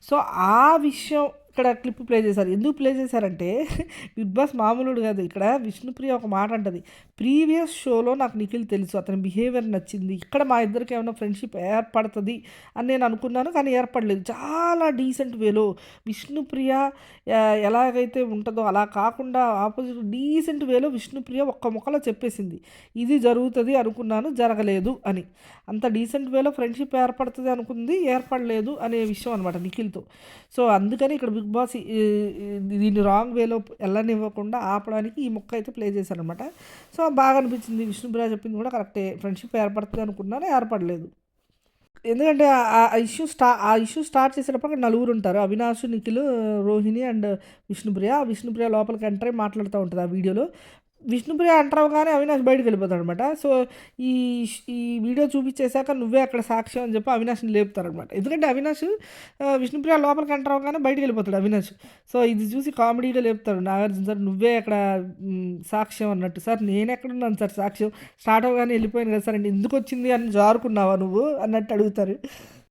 సో, ఆ విషయం ఇక్కడ క్లిప్ ప్లే చేశారు. ఎందుకు ప్లే చేశారంటే బిగ్ బాస్ మామూలుడు కాదు. ఇక్కడ విష్ణుప్రియ ఒక మాట అంటది. ప్రీవియస్ షోలో నాకు నిఖిల్ తెలుసు. అతని బిహేవియర్ నచ్చింది. ఇక్కడ మా ఇద్దరికి ఏమైనా ఫ్రెండ్‌షిప్ ఏర్పడతది అని నేను అనుకున్నాను. కానీ ఏర్పడలేదు. చాలా డీసెంట్ వేలో విష్ణుప్రియ ఎలాగైతే ఉంటదో అలా కాకుండా ఆపోజిట్ డీసెంట్ వేలో విష్ణుప్రియ ఒక్క ముక్కలో చెప్పేసింది. ఇది జరుగుతది అనుకున్నాను జరగలేదు అని. అంత డీసెంట్ వేలో ఫ్రెండ్‌షిప్ ఏర్పడతది అనుకుంది ఏర్పడలేదు అనే విషయం అనమాట నిఖిల్‌తో. సో, అందుకని ఇక్కడ బిగ్ బాస్ దీన్ని రాంగ్ వేలో వెళ్ళనివ్వకుండా ఆపడానికి ఈ ముక్క అయితే ప్లే చేశారనమాట. సో, బాగా అనిపించింది. విష్ణుప్రియ చెప్పింది కూడా కరెక్టే. ఫ్రెండ్‌షిప్ ఏర్పడుతది అనుకున్నాను ఏర్పడలేదు. ఎందుకంటే ఆ ఇష్యూ స్టార్ట్ చేసేటప్పుడు అక్కడ నలుగురుంటారు. అవినాష్, నిఖిల్, రోహిణి అండ్ విష్ణుప్రియ. విష్ణుప్రియ లోపలికి ఎంటర్ అయ్యి మాట్లాడుతూ ఉంటది ఆ వీడియోలో. విష్ణుప్రియ ఎంటర్ అవ్వగానే అవినాష్ బయటికెళ్ళిపోతాడనమాట. సో, ఈ ఈ వీడియో చూపిచ్చేసాక నువ్వే అక్కడ సాక్ష్యం అని చెప్పి అవినాష్‌ని లేపుతారనమాట. ఎందుకంటే అవినాష్ విష్ణుప్రియ లోపలికి ఎంటర్ అవ్వగానే బయటికెళ్ళిపోతాడు అవినాష్. సో, ఇది చూసి కామెడీగా లేపుతాడు నాగార్జున సార్, నువ్వే అక్కడ సాక్ష్యం అన్నట్టు. సార్ నేనెక్కడున్నాను సార్ సాక్ష్యం? స్టార్ట్ అవ్వగానే వెళ్ళిపోయాను కదా సార్ అంటే, ఎందుకొచ్చింది అని జారుకున్నావా నువ్వు అన్నట్టు అడుగుతారు.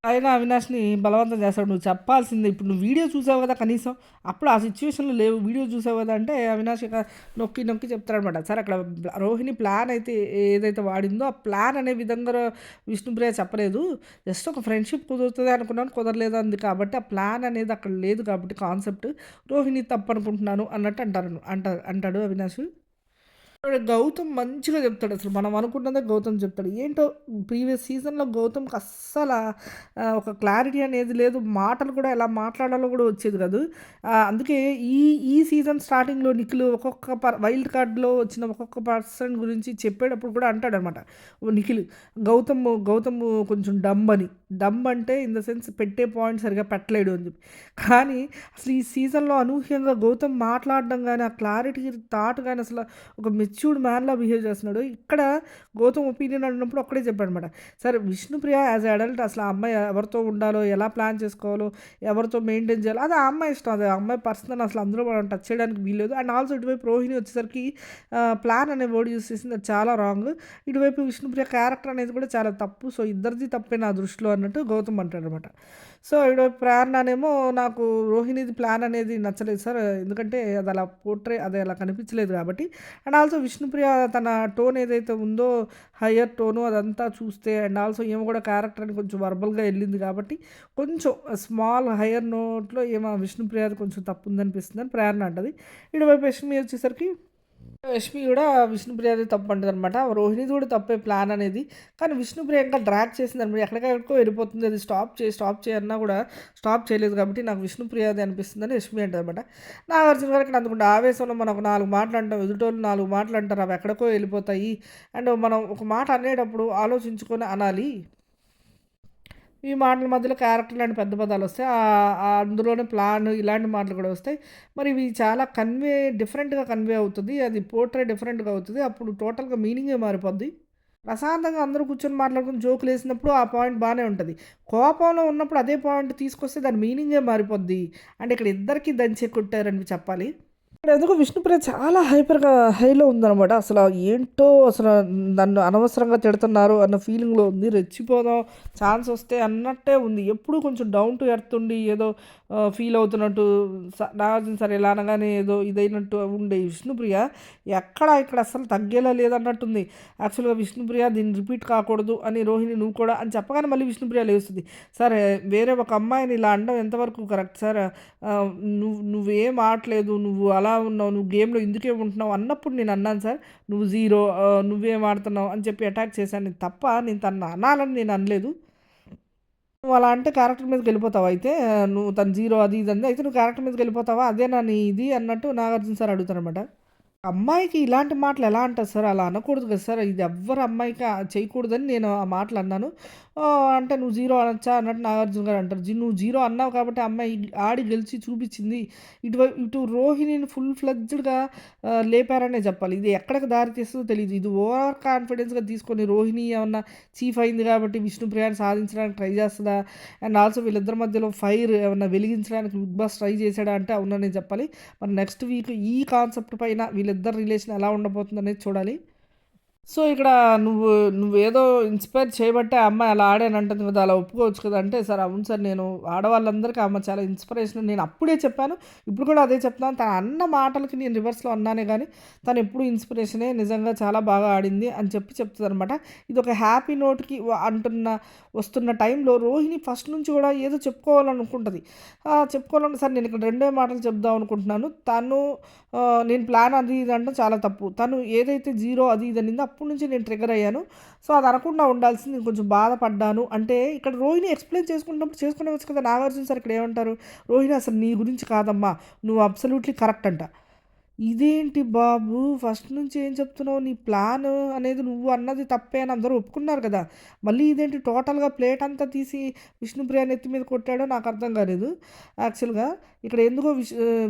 ఆయన అవినాష్‌ని బలవంతం చేస్తాడు. నువ్వు చెప్పాల్సిందే. ఇప్పుడు నువ్వు వీడియో చూసావు కదా కనీసం. అప్పుడు ఆ సిట్యుయేషన్‌లో లేవు. వీడియో చూసావు కదా అంటే అవినాష్ ఇక నొక్కి నొక్కి చెప్తాడనమాట. సార్ అక్కడ రోహిణి ప్లాన్ అయితే ఏదైతే వాడిందో ఆ ప్లాన్ అనే విధంగా విష్ణుప్రియ చెప్పలేదు. జస్ట్ ఒక ఫ్రెండ్‌షిప్ కుదురుతది అనుకున్నాను. కుదరలేదు అంది కాబట్టి ఆ ప్లాన్ అనేది అక్కడ లేదు కాబట్టి కాన్సెప్ట్ రోహిణి తప్పనుకుంటున్నాను అన్నట్టు అంటాడు అవినాష్. గౌతమ్ మంచిగా చెప్తాడు అసలు. మనం అనుకున్నదే గౌతమ్ చెప్తాడు. ఏంటో ప్రీవియస్ సీజన్‌లో గౌతమ్‌కి అస్సల ఒక క్లారిటీ అనేది లేదు. మాటలు కూడా ఎలా మాట్లాడాలో కూడా వచ్చేది కాదు. అందుకే ఈ ఈ సీజన్ స్టార్టింగ్‌లో నిఖిల్ ఒక్కొక్క వైల్డ్ కార్డ్‌లో వచ్చిన ఒక్కొక్క పర్సన్ గురించి చెప్పేటప్పుడు కూడా అంటాడనమాట. నిఖిల్ గౌతమ్ కొంచెం డంబ్ అని. డంబ్ అంటే ఇన్ ద సెన్స్ పెట్టే పాయింట్ సరిగ్గా పెట్టలేడు అని చెప్పి. కానీ అసలు ఈ సీజన్‌లో అనూహ్యంగా గౌతమ్ మాట్లాడడం గాని, ఆ క్లారిటీ థాట్ గాని అసలు ఒక మెచ్యూర్డ్ మ్యాన్‌లా బిహేవ్ చేస్తున్నాడు. ఇక్కడ గౌతమ్ ఒపీనియన్ అడిగినప్పుడు ఒక్కడే చెప్పాడనమాట. సరే విష్ణుప్రియ యాజ్ ఎ అడల్ట్ అసలు ఆ అమ్మాయి ఎవరితో ఉండాలో, ఎలా ప్లాన్ చేసుకోవాలో, ఎవరితో మెయింటైన్ చేయాలో అది ఆ అమ్మాయి ఇష్టం. అది ఆ అమ్మాయి పర్సనల్ అసలు అందులో మనం టచ్ చేయడానికి వీల్లేదు. అండ్ ఆల్సో ఇటువైపు రోహిణి వచ్చేసరికి ప్లాన్ అనే వర్డ్ యూజ్ చేసింది అది చాలా రాంగ్. ఇటువైపు విష్ణుప్రియ క్యారెక్టర్ అనేది కూడా చాలా తప్పు. సో ఇద్దరిది తప్పే నా దృష్టిలో అన్నట్టు గౌతమ్ అంటాడనమాట. సో ఇటువైపు ప్రేరణనేమో నాకు రోహిణిది ప్లాన్ అనేది నచ్చలేదు సార్. ఎందుకంటే అది అలా కనిపించలేదు కాబట్టి. అండ్ ఆల్సో విష్ణుప్రియ తన టోన్ ఏదైతే ఉందో హయ్యర్ టోను అదంతా చూస్తే అండ్ ఆల్సో ఏమో కూడా క్యారెక్టర్ అని కొంచెం వర్బల్గా వెళ్ళింది కాబట్టి కొంచెం స్మాల్ హయ్యర్ నోట్లో ఏమో విష్ణుప్రియది కొంచెం తప్పు ఉందనిపిస్తుంది అని ప్రేరణ అంటది. ఇటువైపు యష్మి వచ్చేసరికి యష్మి కూడా విష్ణుప్రియది తప్పు అంటదనమాట. రోహిణిది కూడా తప్పే ప్లాన్ అనేది. కానీ విష్ణుప్రియ ఇంకా డ్రాగ్ చేసిందనమాట. ఎక్కడికెక్కడికో వెళ్ళిపోతుంది. అది స్టాప్ చేయి అన్నా కూడా స్టాప్ చేయలేదు కాబట్టి నాకు విష్ణుప్రియది అనిపిస్తుందని యష్మి అంటదనమాట. నాగార్జున గారికి అందుకుంటే ఆవేశంలో మనం ఒక 4 మాటలు అంటాం. ఎదుటోళ్ళు 4 మాటలు అంటారు. అవి ఎక్కడికో వెళ్ళిపోతాయి. అండ్ మనం ఒక మాట అనేటప్పుడు ఆలోచించుకొని అనాలి. ఈ మాటల మధ్యలో క్యారెక్టర్ లాంటి పెద్ద పదాలొస్తాయి. అందులోనే ప్లాన్ ఇలాంటి మాటలు కూడా వస్తాయి. మరి ఇవి చాలా డిఫరెంట్‌గా కన్వే అవుతది. అది పోర్ట్రే డిఫరెంట్‌గా అవుతది. అప్పుడు టోటల్‌గా మీనింగే మారిపోద్ది. ప్రశాంతంగా అందరూ కూర్చొని మాట్లాడుకొని జోకులేసినప్పుడు ఆ పాయింట్ బానే ఉంటది. కోపంలో ఉన్నప్పుడు అదే పాయింట్ తీసుకొస్తే దాని మీనింగే మారిపోద్ది. అంటే ఇక్కడ ఇద్దరికీ దంచే కొట్టారని చెప్పాలి. ఇక్కడెందుకో విష్ణుప్రియ చాలా హైలో ఉందనమాట. ఏంటో నన్ను అనవసరంగా తిడుతున్నారు అన్న ఫీలింగ్‌లో ఉంది. రెచ్చిపోదాం ఛాన్స్ వస్తే అన్నట్టే ఉంది. ఎప్పుడూ కొంచెం డౌన్ టు ఎర్త్ ఉండి ఏదో ఫీల్ అవుతున్నట్టు నాగార్జున సార్ ఇలా అనగానే ఏదో ఇదైనట్టు ఉండే విష్ణుప్రియ ఇక్కడ అస్సలు తగ్గేలా లేదన్నట్టుంది. యాక్చువల్‌గా విష్ణుప్రియ దీన్ని రిపీట్ కాకూడదు అని రోహిణి నువ్వు కూడా అని చెప్పగానే మళ్ళీ విష్ణుప్రియ లేస్తుంది. సార్ వేరే ఒక అమ్మాయిని ఇలా అనడం ఎంతవరకు కరెక్ట్ సార్? నువ్వేం ఆడట్లేదు. నువ్వు అలా ఉన్నావు. నువ్వు గేమ్‌లో ఇందుకే ఉంటున్నావు అన్నప్పుడు నేను అన్నాను సార్. నువ్వు జీరో నువ్వేం ఆడుతున్నావు అని చెప్పి అటాక్ చేశాను తప్ప నేను తనని అనాలని నేను అనలేదు. నువ్వు అలా అంటే క్యారెక్టర్ మీదకెళ్ళిపోతావా అయితే? నువ్వు తను జీరో అది ఇది అంది. అయితే నువ్వు క్యారెక్టర్ మీదకెళ్ళిపోతావా? అదేనా నీ ఇది అన్నట్టు నాగార్జున సార్ అడుగుతారనమాట. అమ్మాయికి ఇలాంటి మాటలు ఎలా అంటారు సార్? అలా అనకూడదు కదా సార్! ఇది ఎవ్వరు అమ్మాయికి చేయకూడదని నేను ఆ మాటలు అన్నాను. అంటే నువ్వు జీరో అనొచ్చా అన్నట్టు నాగార్జున గారు అంటారు. నువ్వు జీరో అన్నావు కాబట్టి అమ్మాయి ఆడి గెలిచి చూపించింది. ఇటు రోహిణిని ఫుల్ ఫ్లెడ్జ్డ్‌గా లేపారనే చెప్పాలి. ఇది ఎక్కడికి దారి తీస్తుందో తెలీదు. ఇది ఓవర్ కాన్ఫిడెన్స్‌గా తీసుకొని రోహిణి ఏమన్నా చీఫ్ అయింది కాబట్టి విష్ణుప్రియని సాధించడానికి ట్రై చేస్తదా? అండ్ ఆల్సో వీళ్ళిద్దరి మధ్యలో ఫైర్ ఏమన్నా వెలిగించడానికి బిగ్ బాస్ ట్రై చేసాడా అంటే అవుననే చెప్పాలి. మరి నెక్స్ట్ వీక్ ఈ కాన్సెప్ట్ పైన వీళ్ళిద్దరి రిలేషన్ ఎలా ఉండబోతుందనేది చూడాలి. సో, ఇక్కడ నువ్వేదో ఇన్‌స్పైర్ చేయబట్టే ఆ అమ్మాయి అలా ఆడానంటుంది కదా! అలా ఒప్పుకోవచ్చు కదా! అంటే, సార్ అవును సార్ నేను ఆడవాళ్ళందరికీ ఆమె చాలా ఇన్‌స్పిరేషన్ నేను అప్పుడే చెప్పాను. ఇప్పుడు కూడా అదే చెప్తున్నాను. తను అన్న మాటలకి నేను రివర్స్‌లో అన్నానే గానీ, తను ఎప్పుడు ఇన్‌స్పిరేషనే నిజంగా చాలా బాగా ఆడింది అని చెప్తదనమాట. ఇది ఒక హ్యాపీ నోట్‌కి వస్తున్న టైంలో రోహిణి ఫస్ట్ నుంచి కూడా ఏదో చెప్పుకోవాలనుకుంటది. సార్ నేను ఇక్కడ రెండే మాటలు చెప్దాం అనుకుంటున్నాను. నేను ప్లాన్ అది ఇది అనడం చాలా తప్పు. తను ఏదైతే జీరో అది ఇది అనిందో అప్పటి నుంచి నేను ట్రిగ్గర్ అయ్యాను. సో, అది అనకుండా ఉండాల్సింది. నేను కొంచెం బాధపడ్డాను. అంటే ఇక్కడ రోహిణి ఎక్స్‌ప్లెయిన్ చేసుకున్నప్పుడు చేసుకునేవచ్చు కదా! నాగార్జున సార్ ఇక్కడ ఏమంటారు? రోహిణి అసలు నీ గురించి కాదమ్మా. నువ్వు అబ్సల్యూట్‌లీ కరెక్ట్ అంట. ఇదేంటి బాబు! ఫస్ట్ నుంచి ఏం చెప్తున్నావు? నీ ప్లాను అనేది నువ్వు అన్నది తప్పే అని అందరూ ఒప్పుకున్నారు కదా! మళ్ళీ ఇదేంటి టోటల్‌గా ప్లేట్ అంతా తీసి విష్ణుప్రియ నెత్తి మీద కొట్టాడో నాకు అర్థం కాలేదు. యాక్చువల్‌గా ఇక్కడ ఎందుకో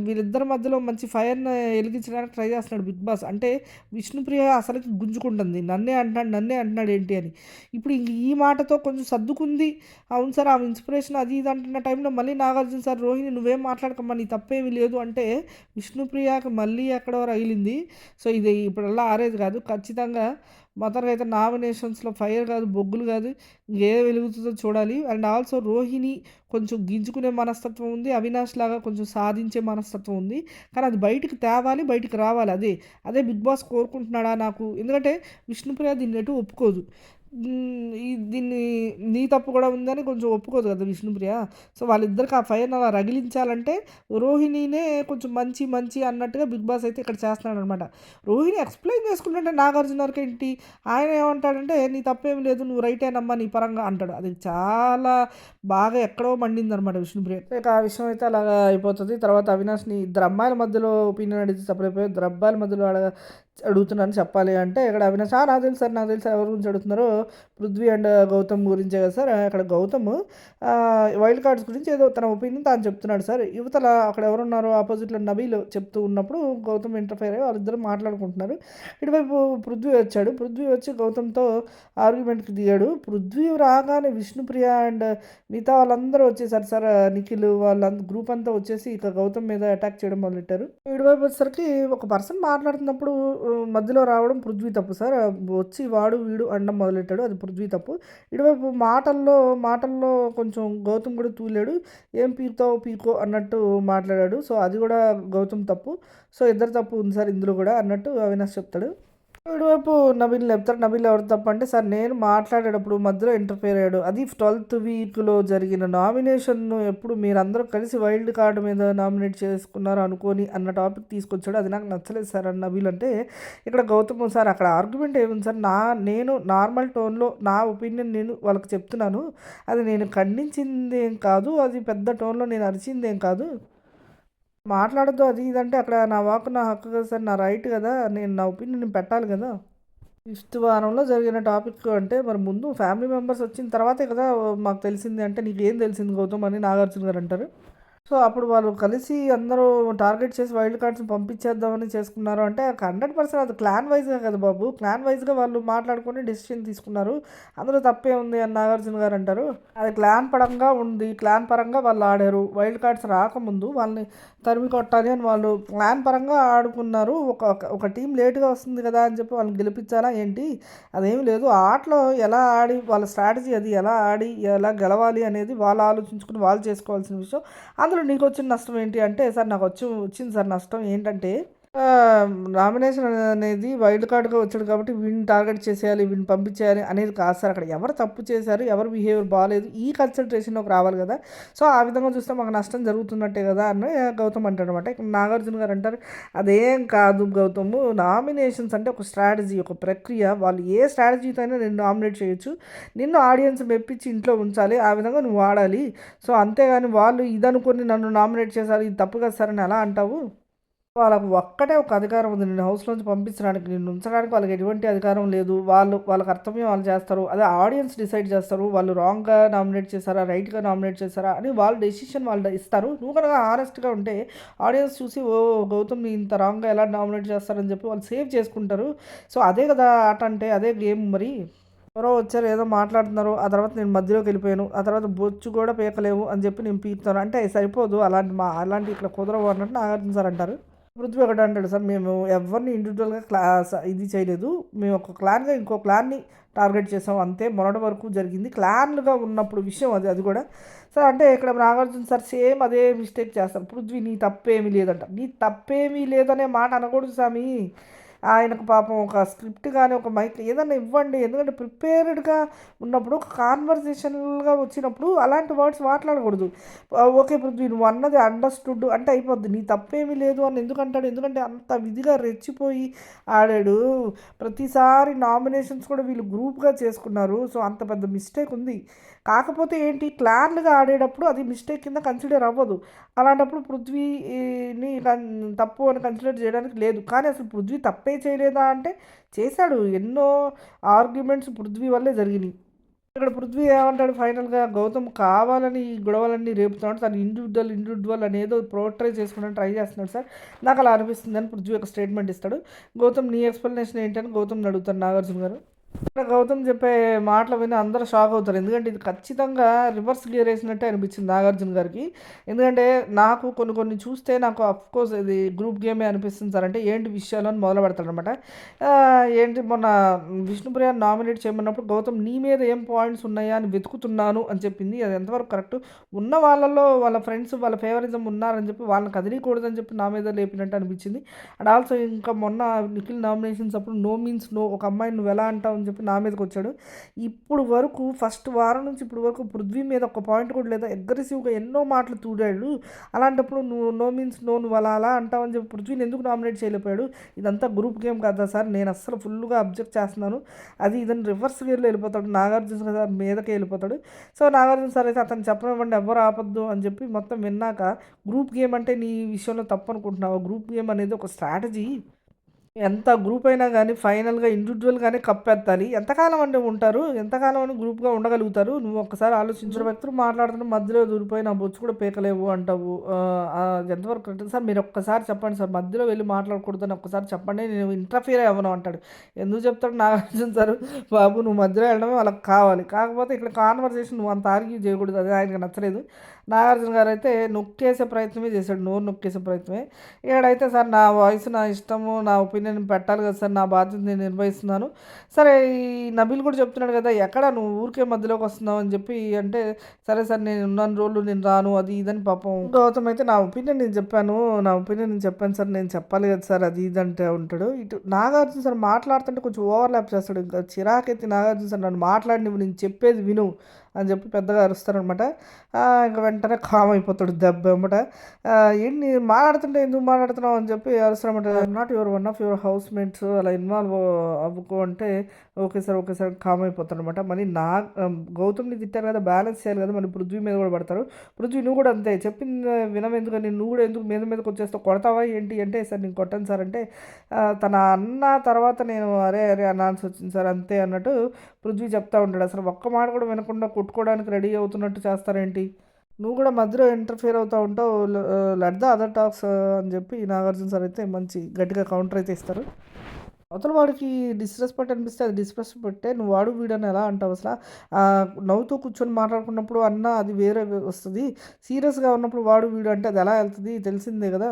వీళ్ళిద్దరి మధ్యలో మంచి ఫైర్‌ని ఎలిగించడానికి ట్రై చేస్తున్నాడు బిగ్ బాస్. అంటే విష్ణుప్రియ అసలకి గుంజుకుంటుంది. నన్నే అంటున్నాడు ఏంటి అని. ఇప్పుడు ఇంక ఈ మాటతో కొంచెం సర్దుకుంది. అవును సార్ ఆమె ఇన్స్పిరేషన్ అది ఇది అంటున్న టైంలో మళ్ళీ నాగార్జున సార్, రోహిణి నువ్వేం మాట్లాడకమ్మా నీ తప్పేమీ లేదు అంటే విష్ణుప్రియకి మళ్ళీ ఎక్కడో రగిలింది. సో ఇది ఇప్పుడల్లా ఆరేది కాదు. ఖచ్చితంగా మొత్తానికి అయితే నామినేషన్స్‌లో ఫైర్ కాదు, బొగ్గులు కాదు, ఇంకేం వెలుగుతుందో చూడాలి. అండ్ ఆల్సో రోహిణి కొంచెం గింజుకునే మనస్తత్వం ఉంది. అవినాష్ లాగా కొంచెం సాధించే మనస్తత్వం ఉంది. కానీ అది బయటికి తేవాలి, బయటికి రావాలి. అదే బిగ్ బాస్ కోరుకుంటున్నాడా నాకు? ఎందుకంటే విష్ణుప్రియ దీన్ని ఎటు ఒప్పుకోదు. దీన్ని నీ తప్పు కూడా ఉందని కొంచెం ఒప్పుకోదు కదా విష్ణుప్రియ. సో వాళ్ళిద్దరికి ఆ ఫైర్‌ని అలా రగిలించాలంటే రోహిణినే కొంచెం మంచి అన్నట్టుగా బిగ్ బాస్ అయితే ఇక్కడ చేస్తున్నాడనమాట. రోహిణి ఎక్స్‌ప్లెయిన్ చేసుకుంటుంటే నాగార్జునకేంటి ఆయన ఏమంటాడంటే నీ తప్పేమి లేదు నువ్వు రైటేనమ్మా నీ పరంగా అంటాడు. అది చాలా బాగా ఎక్కడో మండిందనమాట విష్ణుప్రియ. ఇక ఆ విషయం అయితే అలాగా అయిపోతది. తర్వాత అవినాష్‌ని ఇద్దరు అమ్మాయిల మధ్యలో ఒపీనియన్ అడిగితే చెప్పలేకపోయావు. ఇద్దరు అబ్బాయిల మధ్యలో అడుగుతున్నాను చెప్పాలి అంటే ఇక్కడ అవినాష్ నాకు తెలుసు సార్, నాకు తెలుసు ఎవరి గురించి అడుగుతున్నారో పృథ్వీ అండ్ గౌతమ్ గురించే కదా సార్. అక్కడ గౌతమ్ వైల్డ్ కార్డ్స్ గురించి ఏదో తన ఒపీనియన్ తాను చెప్తున్నాడు సార్. యువతల అక్కడ ఎవరున్నారో ఆపోజిట్లో నబీల్ చెప్తూ ఉన్నప్పుడు గౌతమ్ ఇంటర్ఫైర్ అయ్యి వాళ్ళిద్దరు మాట్లాడుకుంటున్నారు. ఇటువైపు పృథ్వీ వచ్చాడు. పృథ్వీ వచ్చి గౌతమ్తో ఆర్గ్యుమెంట్కి దిగాడు. పృథ్వీ రాగానే విష్ణుప్రియ అండ్ మిగతా వాళ్ళందరూ వచ్చేసారు సార్. నిఖిల్ వాళ్ళ గ్రూప్ అంతా వచ్చేసి ఇక గౌతమ్ మీద అటాక్ చేయడం మొదలెట్టారు. ఇటువైపు వచ్చేసరికి ఒక పర్సన్ మాట్లాడుతున్నప్పుడు మధ్యలో రావడం పృథ్వీ తప్పు సార్. వచ్చి వాడు వీడు అనడం మొదలెట్టాడు, అది పృథ్వీ తప్పు. ఇటువైపు మాటల్లో కొంచెం గౌతమ్ కూడా తూలాడు. ఏం పీకుతావు పీకో అన్నట్టు మాట్లాడాడు. సో అది కూడా గౌతమ్ తప్పు. సో ఇద్దరు తప్పు ఉంది సార్ ఇందులో కూడా అన్నట్టు అవినాష్ చెప్తాడు. ఇటువైపు నబీల్ చెప్తారు. నబీల్ ఎవరు తప్ప అంటే సార్ నేను మాట్లాడేటప్పుడు మధ్యలో ఇంటర్ఫేర్ అయ్యాడు. అది 12th వీక్లో జరిగిన నామినేషన్ను ఎప్పుడు మీరందరూ కలిసి వైల్డ్ కార్డు మీద నామినేట్ చేసుకున్నారు అనుకోని అన్న టాపిక్ తీసుకొచ్చాడు. అది నాకు నచ్చలేదు సార్ అని నబీల్ అంటే ఇక్కడ గౌతమ్ సార్ అక్కడ ఆర్గ్యుమెంట్ ఏముంది సార్, నేను నార్మల్ టోన్లో నా ఒపీనియన్ నేను వాళ్ళకి చెప్తున్నాను. అది నేను ఖండించిందేం కాదు, అది పెద్ద టోన్లో నేను అరిచిందేం కాదు. మాట్లాడొద్దు అది ఇది అంటే అక్కడ నా వాక్ నా హక్కు కదా సార్, నా రైట్ కదా, నేను నా ఒపీనియన్ నేను పెట్టాలి కదా. ఫిఫ్త్ వారంలో జరిగిన టాపిక్ అంటే మరి ముందు ఫ్యామిలీ మెంబర్స్ వచ్చిన తర్వాతే కదా మాకు తెలిసింది అంటే నీకేం తెలిసింది గౌతమ్ అని నాగార్జున గారు అంటారు. సో అప్పుడు వాళ్ళు కలిసి అందరూ టార్గెట్ చేసి వైల్డ్ కార్డ్స్ని పంపించేద్దామని చేసుకున్నారు అంటే 100% అది క్లాన్ వైజ్గా కదా బాబు, క్లాన్ వైజ్గా వాళ్ళు మాట్లాడుకొని డెసిషన్ తీసుకున్నారు. అందులో తప్పే ఉంది అని నాగార్జున గారు అంటారు. అది క్లాన్ పరంగా ఉంది, క్లాన్ పరంగా వాళ్ళు ఆడారు. వైల్డ్ కార్డ్స్ రాకముందు వాళ్ళని తరిమి కొట్టాలి అని వాళ్ళు ప్లాన్ పరంగా ఆడుకున్నారు. ఒక టీం లేట్గా వస్తుంది కదా అని చెప్పి వాళ్ళని గెలిపించాలా ఏంటి, అదేమి లేదు. ఆటలో ఎలా ఆడి వాళ్ళ స్ట్రాటజీ అది ఎలా ఆడి ఎలా గెలవాలి అనేది వాళ్ళు ఆలోచించుకుని వాళ్ళు చేసుకోవాల్సిన విషయం. అందులో నీకు వచ్చిన నష్టం ఏంటి అంటే సార్ నాకు వచ్చింది సార్ నష్టం ఏంటంటే నామినేషన్ అనేది వైల్డ్ కార్డ్‌గా వచ్చాడు కాబట్టి వీడిని టార్గెట్ చేసేయాలి, వీడిని పంపించేయాలి అనేది కాదు సార్. అక్కడ ఎవరు తప్పు చేశారు, ఎవరు బిహేవియర్ బాలేదు ఈ కన్సల్టేషన్‌లోకి రావాలి కదా. సో ఆ విధంగా చూస్తే మాకు నష్టం జరుగుతున్నట్టే కదా అని గౌతమ్ అంటాడనమాట. ఇక్కడ నాగార్జున గారు అంటారు అదేం కాదు గౌతమ్, నామినేషన్స్ అంటే ఒక స్ట్రాటజీ, ఒక ప్రక్రియ. వాళ్ళు ఏ స్ట్రాటజీతో అయినా నేను నామినేట్ చేయొచ్చు. నిన్ను ఆడియన్స్ మెప్పించి ఇంట్లో ఉంచాలి, ఆ విధంగా నువ్వు వాడాలి. సో అంతేగాని వాళ్ళు ఇదనుకొని నన్ను నామినేట్ చేశారు ఇది తప్పు కదా సార్ అని ఎలా అంటావు. వాళ్ళకి ఒక్కటే ఒక అధికారం ఉంది నిన్ను హౌస్‌లోంచి పంపించడానికి. నిన్ను ఉంచడానికి వాళ్ళకి ఎటువంటి అధికారం లేదు. వాళ్ళ కర్తవ్యం వాళ్ళు చేస్తారు. అదే ఆడియన్స్ డిసైడ్ చేస్తారు. వాళ్ళు రాంగ్‌గా నామినేట్ చేశారా, రైట్‌గా నామినేట్ చేశారా అని వాళ్ళు డెసిషన్ వాళ్ళు ఇస్తారు. నువ్వు కనుక హానెస్ట్‌గా ఉంటే ఆడియన్స్ చూసి ఓహ్! గౌతమ్‌ని ఇంత రాంగ్‌గా ఎలా నామినేట్ చేస్తారని చెప్పి వాళ్ళు సేవ్ చేసుకుంటారు. సో అదే కదా ఆట అంటే, అదే గేమ్ మరి. ఎవరో వచ్చారు ఏదో మాట్లాడుతున్నారు. ఆ తర్వాత నేను మధ్యలోకి వెళ్ళిపోయాను. ఆ తర్వాత బొచ్చు కూడా పీకలేవు అని చెప్పి నేను పీకుతాను. అంటే సరిపోదు అలాంటి ఇక్కడ కుదరవు అన్నట్టు నాగార్జున సార్ అంటారు. పృథ్వీ ఒకటి అంటాడు సార్ మేము ఎవరిని ఇండివిజువల్గా ఇది చేయలేదు, మేము ఒక క్లాన్గా ఇంకో క్లాన్ని టార్గెట్ చేసాం అంతే, మొన్నటి వరకు జరిగింది క్లాన్లుగా ఉన్నప్పుడు విషయం అది కూడా సార్. అంటే ఇక్కడ నాగార్జున సార్ సేమ్ అదే మిస్టేక్ చేస్తారు. పృథ్వీ నీ తప్పేమీ లేదంట. నీ తప్పేమీ లేదనే మాట అనకూడదు స్వామి. ఆయనకు పాపం ఒక స్క్రిప్ట్ కానీ ఒక మైక్ ఏదైనా ఇవ్వండి. ఎందుకంటే ప్రిపేర్డ్గా ఉన్నప్పుడు ఒక కాన్వర్జేషనల్గా వచ్చినప్పుడు అలాంటి వర్డ్స్ మాట్లాడకూడదు. ఓకే పృథ్వీ నువ్వు అన్నది అండర్స్టూడ్ అంటే అయిపోద్ది. నీ తప్పేమీ లేదు అని ఎందుకంటాడు? ఎందుకంటే అంత విధిగా రెచ్చిపోయి ఆడాడు. ప్రతిసారి నామినేషన్స్ కూడా వీళ్ళు గ్రూప్గా చేసుకున్నారు. సో అంత పెద్ద మిస్టేక్ ఉంది. కాకపోతే ఏంటి క్లాన్లుగా ఆడేటప్పుడు అది మిస్టేక్ కింద కన్సిడర్ అవ్వదు. అలాంటప్పుడు పృథ్వీని తప్పు అని కన్సిడర్ చేయడానికి లేదు. కానీ అసలు పృథ్వీ తప్పే చేయలేదా అంటే చేశాడు. ఎన్నో ఆర్గ్యుమెంట్స్ పృథ్వీ వల్లే జరిగినాయి. ఇక్కడ పృథ్వీ ఏమంటాడు ఫైనల్గా గౌతమ్ కావాలని ఈ గొడవలన్నీ రేపుతున్నాడు. తను ఇండివిజువల్ అనేదో పోర్ట్రే చేసుకుని ట్రై చేస్తున్నాడు సార్. నాకు అలా అనిపిస్తుంది అని పృథ్వీ ఒక స్టేట్మెంట్ ఇస్తాడు. గౌతమ్ నీ ఎక్స్ప్లెనేషన్ ఏంటని గౌతమ్ని అడుగుతాను నాగార్జున గారు. గౌతమ్ చెప్పే మాటలు విని అందరూ షాక్ అవుతారు. ఎందుకంటే ఇది ఖచ్చితంగా రివర్స్ గేర్ వేసినట్టే అనిపించింది నాగార్జున గారికి. ఎందుకంటే నాకు కొన్ని కొన్ని చూస్తే నాకు అఫ్కోర్స్ ఇది గ్రూప్ గేమే అనిపిస్తుంది సార్ అంటే ఏంటి విషయాలు అని మొదలు పెడతాడనమాట. ఏంటి మొన్న విష్ణుప్రియ నామినేట్ చేయమన్నప్పుడు గౌతమ్ నీ మీద ఏం పాయింట్స్ ఉన్నాయా అని వెతుకుతున్నాను అని చెప్పింది. అది ఎంతవరకు కరెక్ట్? ఉన్న వాళ్ళలో వాళ్ళ ఫ్రెండ్స్ వాళ్ళ ఫేవరిజం ఉన్నారని చెప్పి వాళ్ళని కదిలీకూడదని చెప్పి నా మీద లేపినట్టు అనిపించింది. అండ్ ఆల్సో ఇంకా మొన్న నిఖిల్ నామినేషన్స్ అప్పుడు నో మీన్స్ నో ఒక అమ్మాయిని నువ్వు ఎలా అంటావు అని చెప్పి నా మీదకి వచ్చాడు. ఇప్పుడు వరకు ఫస్ట్ వారం నుంచి ఇప్పుడు వరకు పృథ్వీ మీద ఒక పాయింట్ కూడా లేదా. అగ్రెసివ్గా ఎన్నో మాటలు తూడాడు. అలాంటప్పుడు నువ్వు నో మీన్స్ నో నువ్వు అలా అంటావని చెప్పి పృథ్వీని ఎందుకు నామినేట్ చేయలేకపోయాడు? ఇదంతా గ్రూప్ గేమ్ కదా సార్, నేను అస్సలు ఫుల్గా అబ్జెక్ట్ చేస్తున్నాను. అది ఇదని రివర్స్ గేర్లో వెళ్ళిపోతాడు. నాగార్జున సార్ మీదకే వెళ్ళిపోతాడు. సో నాగార్జున సార్ అయితే అతను చెప్పనివ్వండి ఎవరు ఆపద్దు అని చెప్పి మొత్తం విన్నాక గ్రూప్ గేమ్ అంటే నీ విషయంలో తప్పు అనుకుంటున్నావు. గ్రూప్ గేమ్ అనేది ఒక స్ట్రాటజీ. ఎంత గ్రూప్ అయినా కానీ ఫైనల్గా ఇండివిజువల్గానే కప్పెత్తాలి. ఎంతకాలం అంటే ఉంటారు? ఎంతకాలం అని గ్రూప్గా ఉండగలుగుతారు? నువ్వు ఒక్కసారి ఆలోచించిన వ్యక్తులు మాట్లాడుతున్న మధ్యలో దూరిపోయి నా బొచ్చు కూడా పీకలేవు అంటావు. ఎంతవరకు కరెక్ట్ సార్? మీరు ఒక్కసారి చెప్పండి సార్, మధ్యలో వెళ్ళి మాట్లాడకూడదని ఒక్కసారి చెప్పండి, నేను ఇంటర్ఫియర్ అవ్వను అంటాడు. ఎందుకు చెప్తాడు నాగార్జున సార్? బాబు నువ్వు మధ్యలో వెళ్ళడమే వాళ్ళకి కావాలి. కాకపోతే ఇక్కడ కాన్వర్సేషన్ నువ్వు అంత ఆర్గ్యూ చేయకూడదు, అది ఆయనకు నచ్చలేదు. నాగార్జున గారు అయితే నొక్కేసే ప్రయత్నమే చేశాడు, నోరు నొక్కేసే ప్రయత్నమే. ఇక్కడైతే సార్ నా వాయిస్ నా ఇష్టము, నా ఒపీనియన్ పెట్టాలి కదా సార్, నా బాధ్యత నేను నిర్వహిస్తున్నాను. సరే ఈ నబీల్ కూడా చెప్తున్నాడు కదా ఎక్కడ నువ్వు ఊరికే మధ్యలోకి వస్తున్నావు అని చెప్పి అంటే సరే సార్ నేను ఉన్నాను రోజులు నేను రాను అది ఇదని పాపం గౌతమ్ అయితే నా ఒపీనియన్ నేను చెప్పాను సార్, నేను చెప్పాలి కదా సార్ అది ఇది అంటే ఉంటాడు. ఇటు నాగార్జున సార్ మాట్లాడుతుంటే కొంచెం ఓవర్లాప్ చేస్తాడు. ఇంకా చిరాకెత్తి నాగార్జున సార్ నన్ను మాట్లాడినవి నేను చెప్పేది విను అని చెప్పి పెద్దగా అరుస్తారనమాట. ఇంకా వెంటనే కామ్ అయిపోతాడు దెబ్బ వెంబట. ఏంటి మాట్లాడుతుంటే ఎందుకు మాట్లాడుతున్నావు అని చెప్పి అరుస్తారనమాట. I'm not your one of your housemates అలా ఇన్వాల్వ్ అవ్వుకో అంటే ఓకే సార్ కామ్ అయిపోతాడు అనమాట. మళ్ళీ గౌతమ్ని తిట్టారు కదా, బ్యాలెన్స్ చేయాలి కదా, మళ్ళీ పృథ్వీ మీద కూడా పడతారు. పృథ్వీ నువ్వు కూడా అంతే చెప్పింది వినమెందుకని నువ్వు కూడా ఎందుకు మీదకి వచ్చేస్తావు, కొడతావా ఏంటి అంటే సార్ నేను కొట్టాను సార్ అంటే తన అన్న తర్వాత నేను అరే అనాల్సి వచ్చింది సార్ అంతే అన్నట్టు పృథ్వీ చెప్తా ఉంటాడు. అసలు ఒక్క మాట కూడా వినకుండా కొట్టుకోవడానికి రెడీ అవుతున్నట్టు చేస్తారేంటి, నువ్వు కూడా మధ్యలో ఇంటర్ఫియర్ అవుతూ ఉంటావు, లెట్ ద అదర్ టాక్స్ అని చెప్పి నాగార్జున సార్ అయితే మంచి గట్టిగా కౌంటర్ అయితే ఇస్తారు. అవతల వాడికి డిస్రెస్పెక్ట్ అనిపిస్తే అది డిస్రెస్పెక్టే, నువ్వు వాడు వీడని ఎలా అంటావు అసలు? నవ్వుతూ కూర్చొని మాట్లాడుకున్నప్పుడు అన్న అది వేరే వస్తుంది, సీరియస్గా ఉన్నప్పుడు వాడు వీడు అంటే అది ఎలా వెళ్తుంది తెలిసిందే కదా.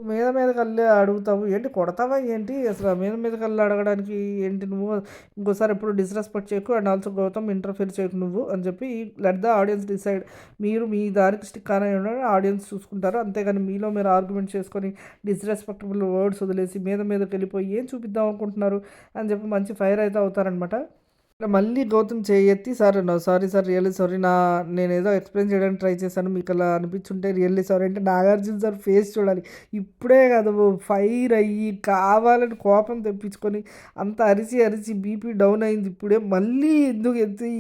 మీదకి వెళ్ళి అడుగుతావు ఏంటి, కొడతావా ఏంటి అసలు? మీదకి వెళ్ళి అడగడానికి ఏంటి నువ్వు? ఇంకోసారి ఎప్పుడు డిస్రెస్పెక్ట్ చేయకు అండ్ ఆల్సో గౌతమ్ ఇంటర్ఫియర్ చేయకు నువ్వు అని చెప్పి లెట్ ద ఆడియన్స్ డిసైడ్. మీరు మీ దానికి స్టిక్ అనేది ఆడియన్స్ చూసుకుంటారు, అంతేగాని మీలో మీరు ఆర్గ్యుమెంట్ చేసుకొని డిస్రెస్పెక్టబుల్ వర్డ్స్ వదిలేసి మీదకి వెళ్ళిపోయి ఏం చూపిద్దాం అనుకుంటున్నారు అని చెప్పి మంచి ఫైర్ అయితే అవుతారనమాట. మళ్ళీ గౌతమ్ చేయెత్తి sir sorry sir really sorry, నేనేదో ఎక్స్ప్లెయిన్ చేయడానికి ట్రై చేశాను, మీకు అలా అనిపించుంటే రియల్లీ సారీ అంటే నాగార్జున సార్ ఫేస్ చూడాలి. ఇప్పుడే కదా ఫైర్ అయ్యి కావాలని కోపం తెప్పించుకొని అంత అరిచి బీపీ డౌన్ అయింది, ఇప్పుడే మళ్ళీ ఎందుకు ఎత్తి